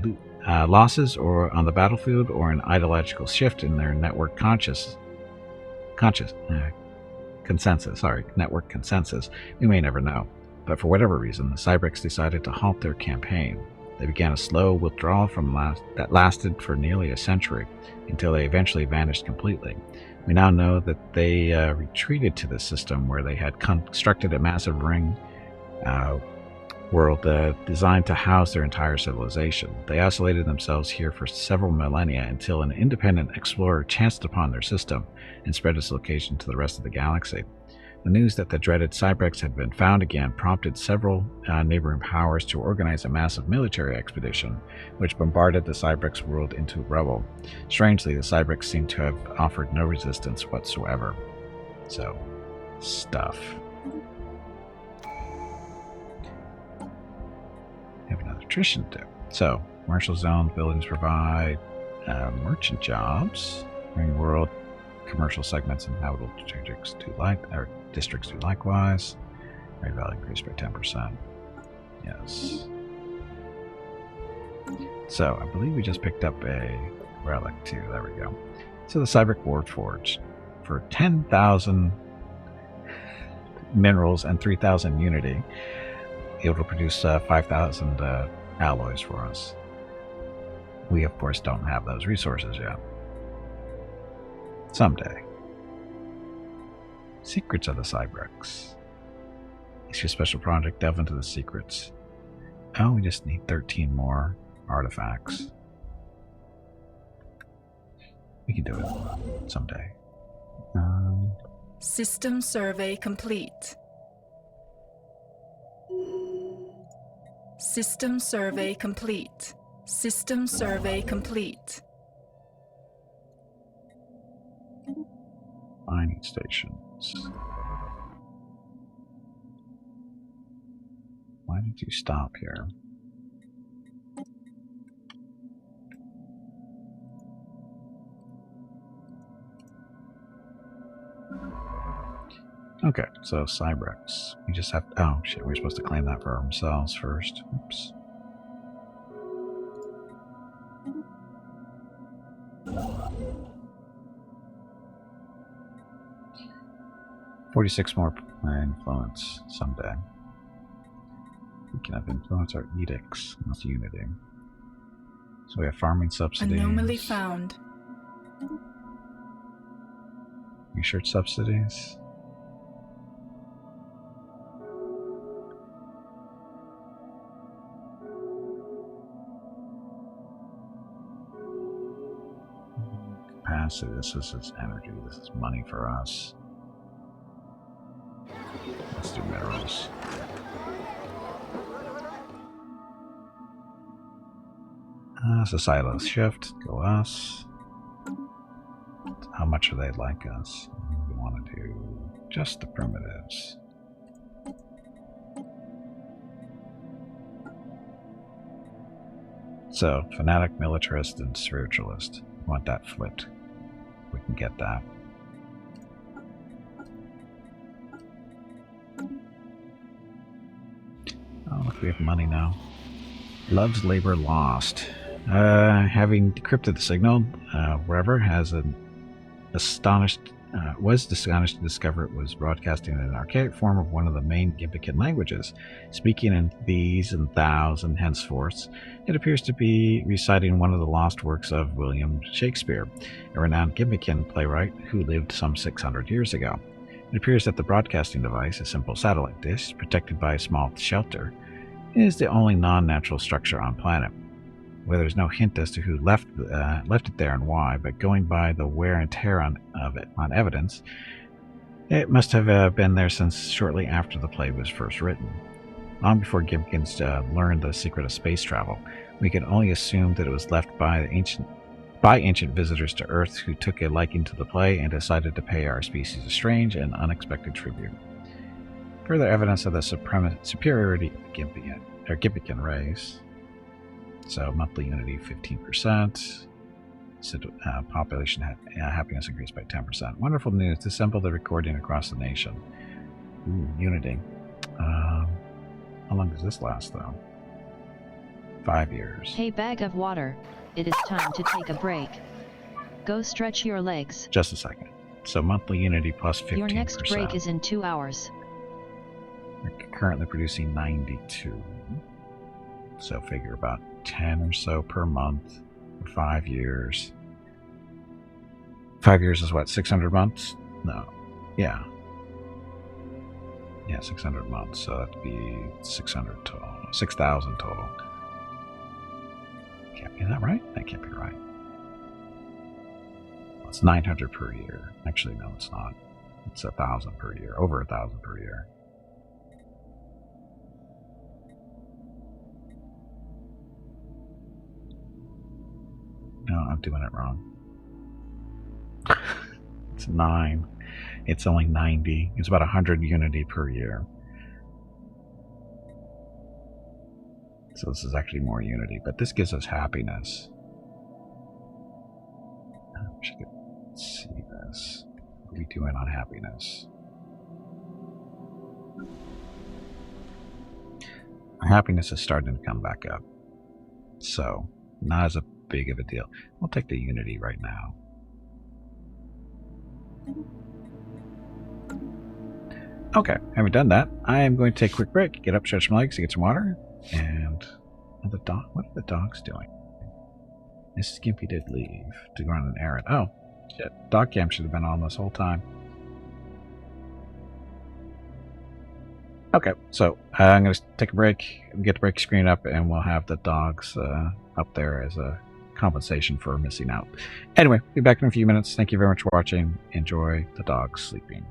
losses or on the battlefield or an ideological shift in their network network consensus, we may never know. But for whatever reason, the Cybrex decided to halt their campaign. They began a slow withdrawal that lasted for nearly a century, until they eventually vanished completely. We now know that they retreated to the system where they had constructed a massive ring world designed to house their entire civilization. They isolated themselves here for several millennia until an independent explorer chanced upon their system and spread its location to the rest of the galaxy. The news that the dreaded Cybrex had been found again prompted several neighboring powers to organize a massive military expedition, which bombarded the Cybrex world into rubble. Strangely, the Cybrex seemed to have offered no resistance whatsoever. So, stuff. We have another attrition to do. So, commercial zones, buildings provide merchant jobs. Ring world, commercial segments and habitable districts do likewise. Trade value increased by 10%. Yes. So, I believe we just picked up a relic too. There we go. So, the Cybric Warforged for 10,000 minerals and 3,000 unity. It will produce 5,000 alloys for us. We, of course, don't have those resources yet. Someday. Secrets of the Cybrex. It's your special project. Delve into the secrets. Oh, we just need 13 more artifacts. We can do it someday. System survey complete. System survey complete. System survey complete. Mining stations. Why did you stop here? Okay, so Cybrex. We just have to, oh shit, we're supposed to claim that for ourselves first. Oops. $46 more influence someday. We can have influence our edicts. That's unity. So we have farming subsidies. Anomaly found. Research subsidies. Capacity. This is energy. This is money for us. Let's do minerals. Societal shift, go us. How much are they like us? We want to do just the primitives. So, fanatic, militarist, and spiritualist. We want that flipped. We can get that. Oh, look, we have money now. Loves labor lost. Having decrypted the signal, wherever has was astonished to discover it was broadcasting in an archaic form of one of the main Gimpican languages. Speaking in these and thous and henceforths, it appears to be reciting one of the lost works of William Shakespeare, a renowned Gimpican playwright who lived some 600 years ago. It appears that the broadcasting device, a simple satellite dish protected by a small shelter, is the only non-natural structure on planet. Where there's no hint as to who left it there and why, but going by the wear and tear on evidence, it must have been there since shortly after the play was first written. Long before Gimkins learned the secret of space travel, we can only assume that it was left by ancient visitors to Earth who took a liking to the play and decided to pay our species a strange and unexpected tribute. Further evidence of the superiority of Gimpican race. So monthly unity 15%. So, population happiness increased by 10%. Wonderful news. Disassemble the recording across the nation. Ooh, unity. How long does this last, though? 5 years. Hey, bag of water. It is time to take a break. Go stretch your legs. Just a second. So monthly unity plus 15%. Your next break is in 2 hours. We're currently producing 92. So figure about 10 or so per month for 5 years. 5 years is what, 600 months? No. Yeah. Yeah, 600 months. So that'd be 600 total. 6,000 total. Is that right? That can't be right. Well, it's 900 per year. Actually, no, it's not. It's 1,000 per year. Over 1,000 per year. No, I'm doing it wrong. It's 9. It's only 90. It's about 100 unity per year. So this is actually more unity, but this gives us happiness. I wish I could see this. What are we doing on happiness? Our happiness is starting to come back up. So, not as a big of a deal. We'll take the unity right now. Okay, having done that, I am going to take a quick break, get up, stretch my legs, get some water, and the dog. What are the dogs doing? Mrs. Gimpy did leave to go on an errand. Oh, shit! Dog cam should have been on this whole time. Okay, so I'm going to take a break, get the break screen up, and we'll have the dogs up there as a compensation for missing out. Anyway, be back in a few minutes. Thank you very much for watching. Enjoy the dogs sleeping.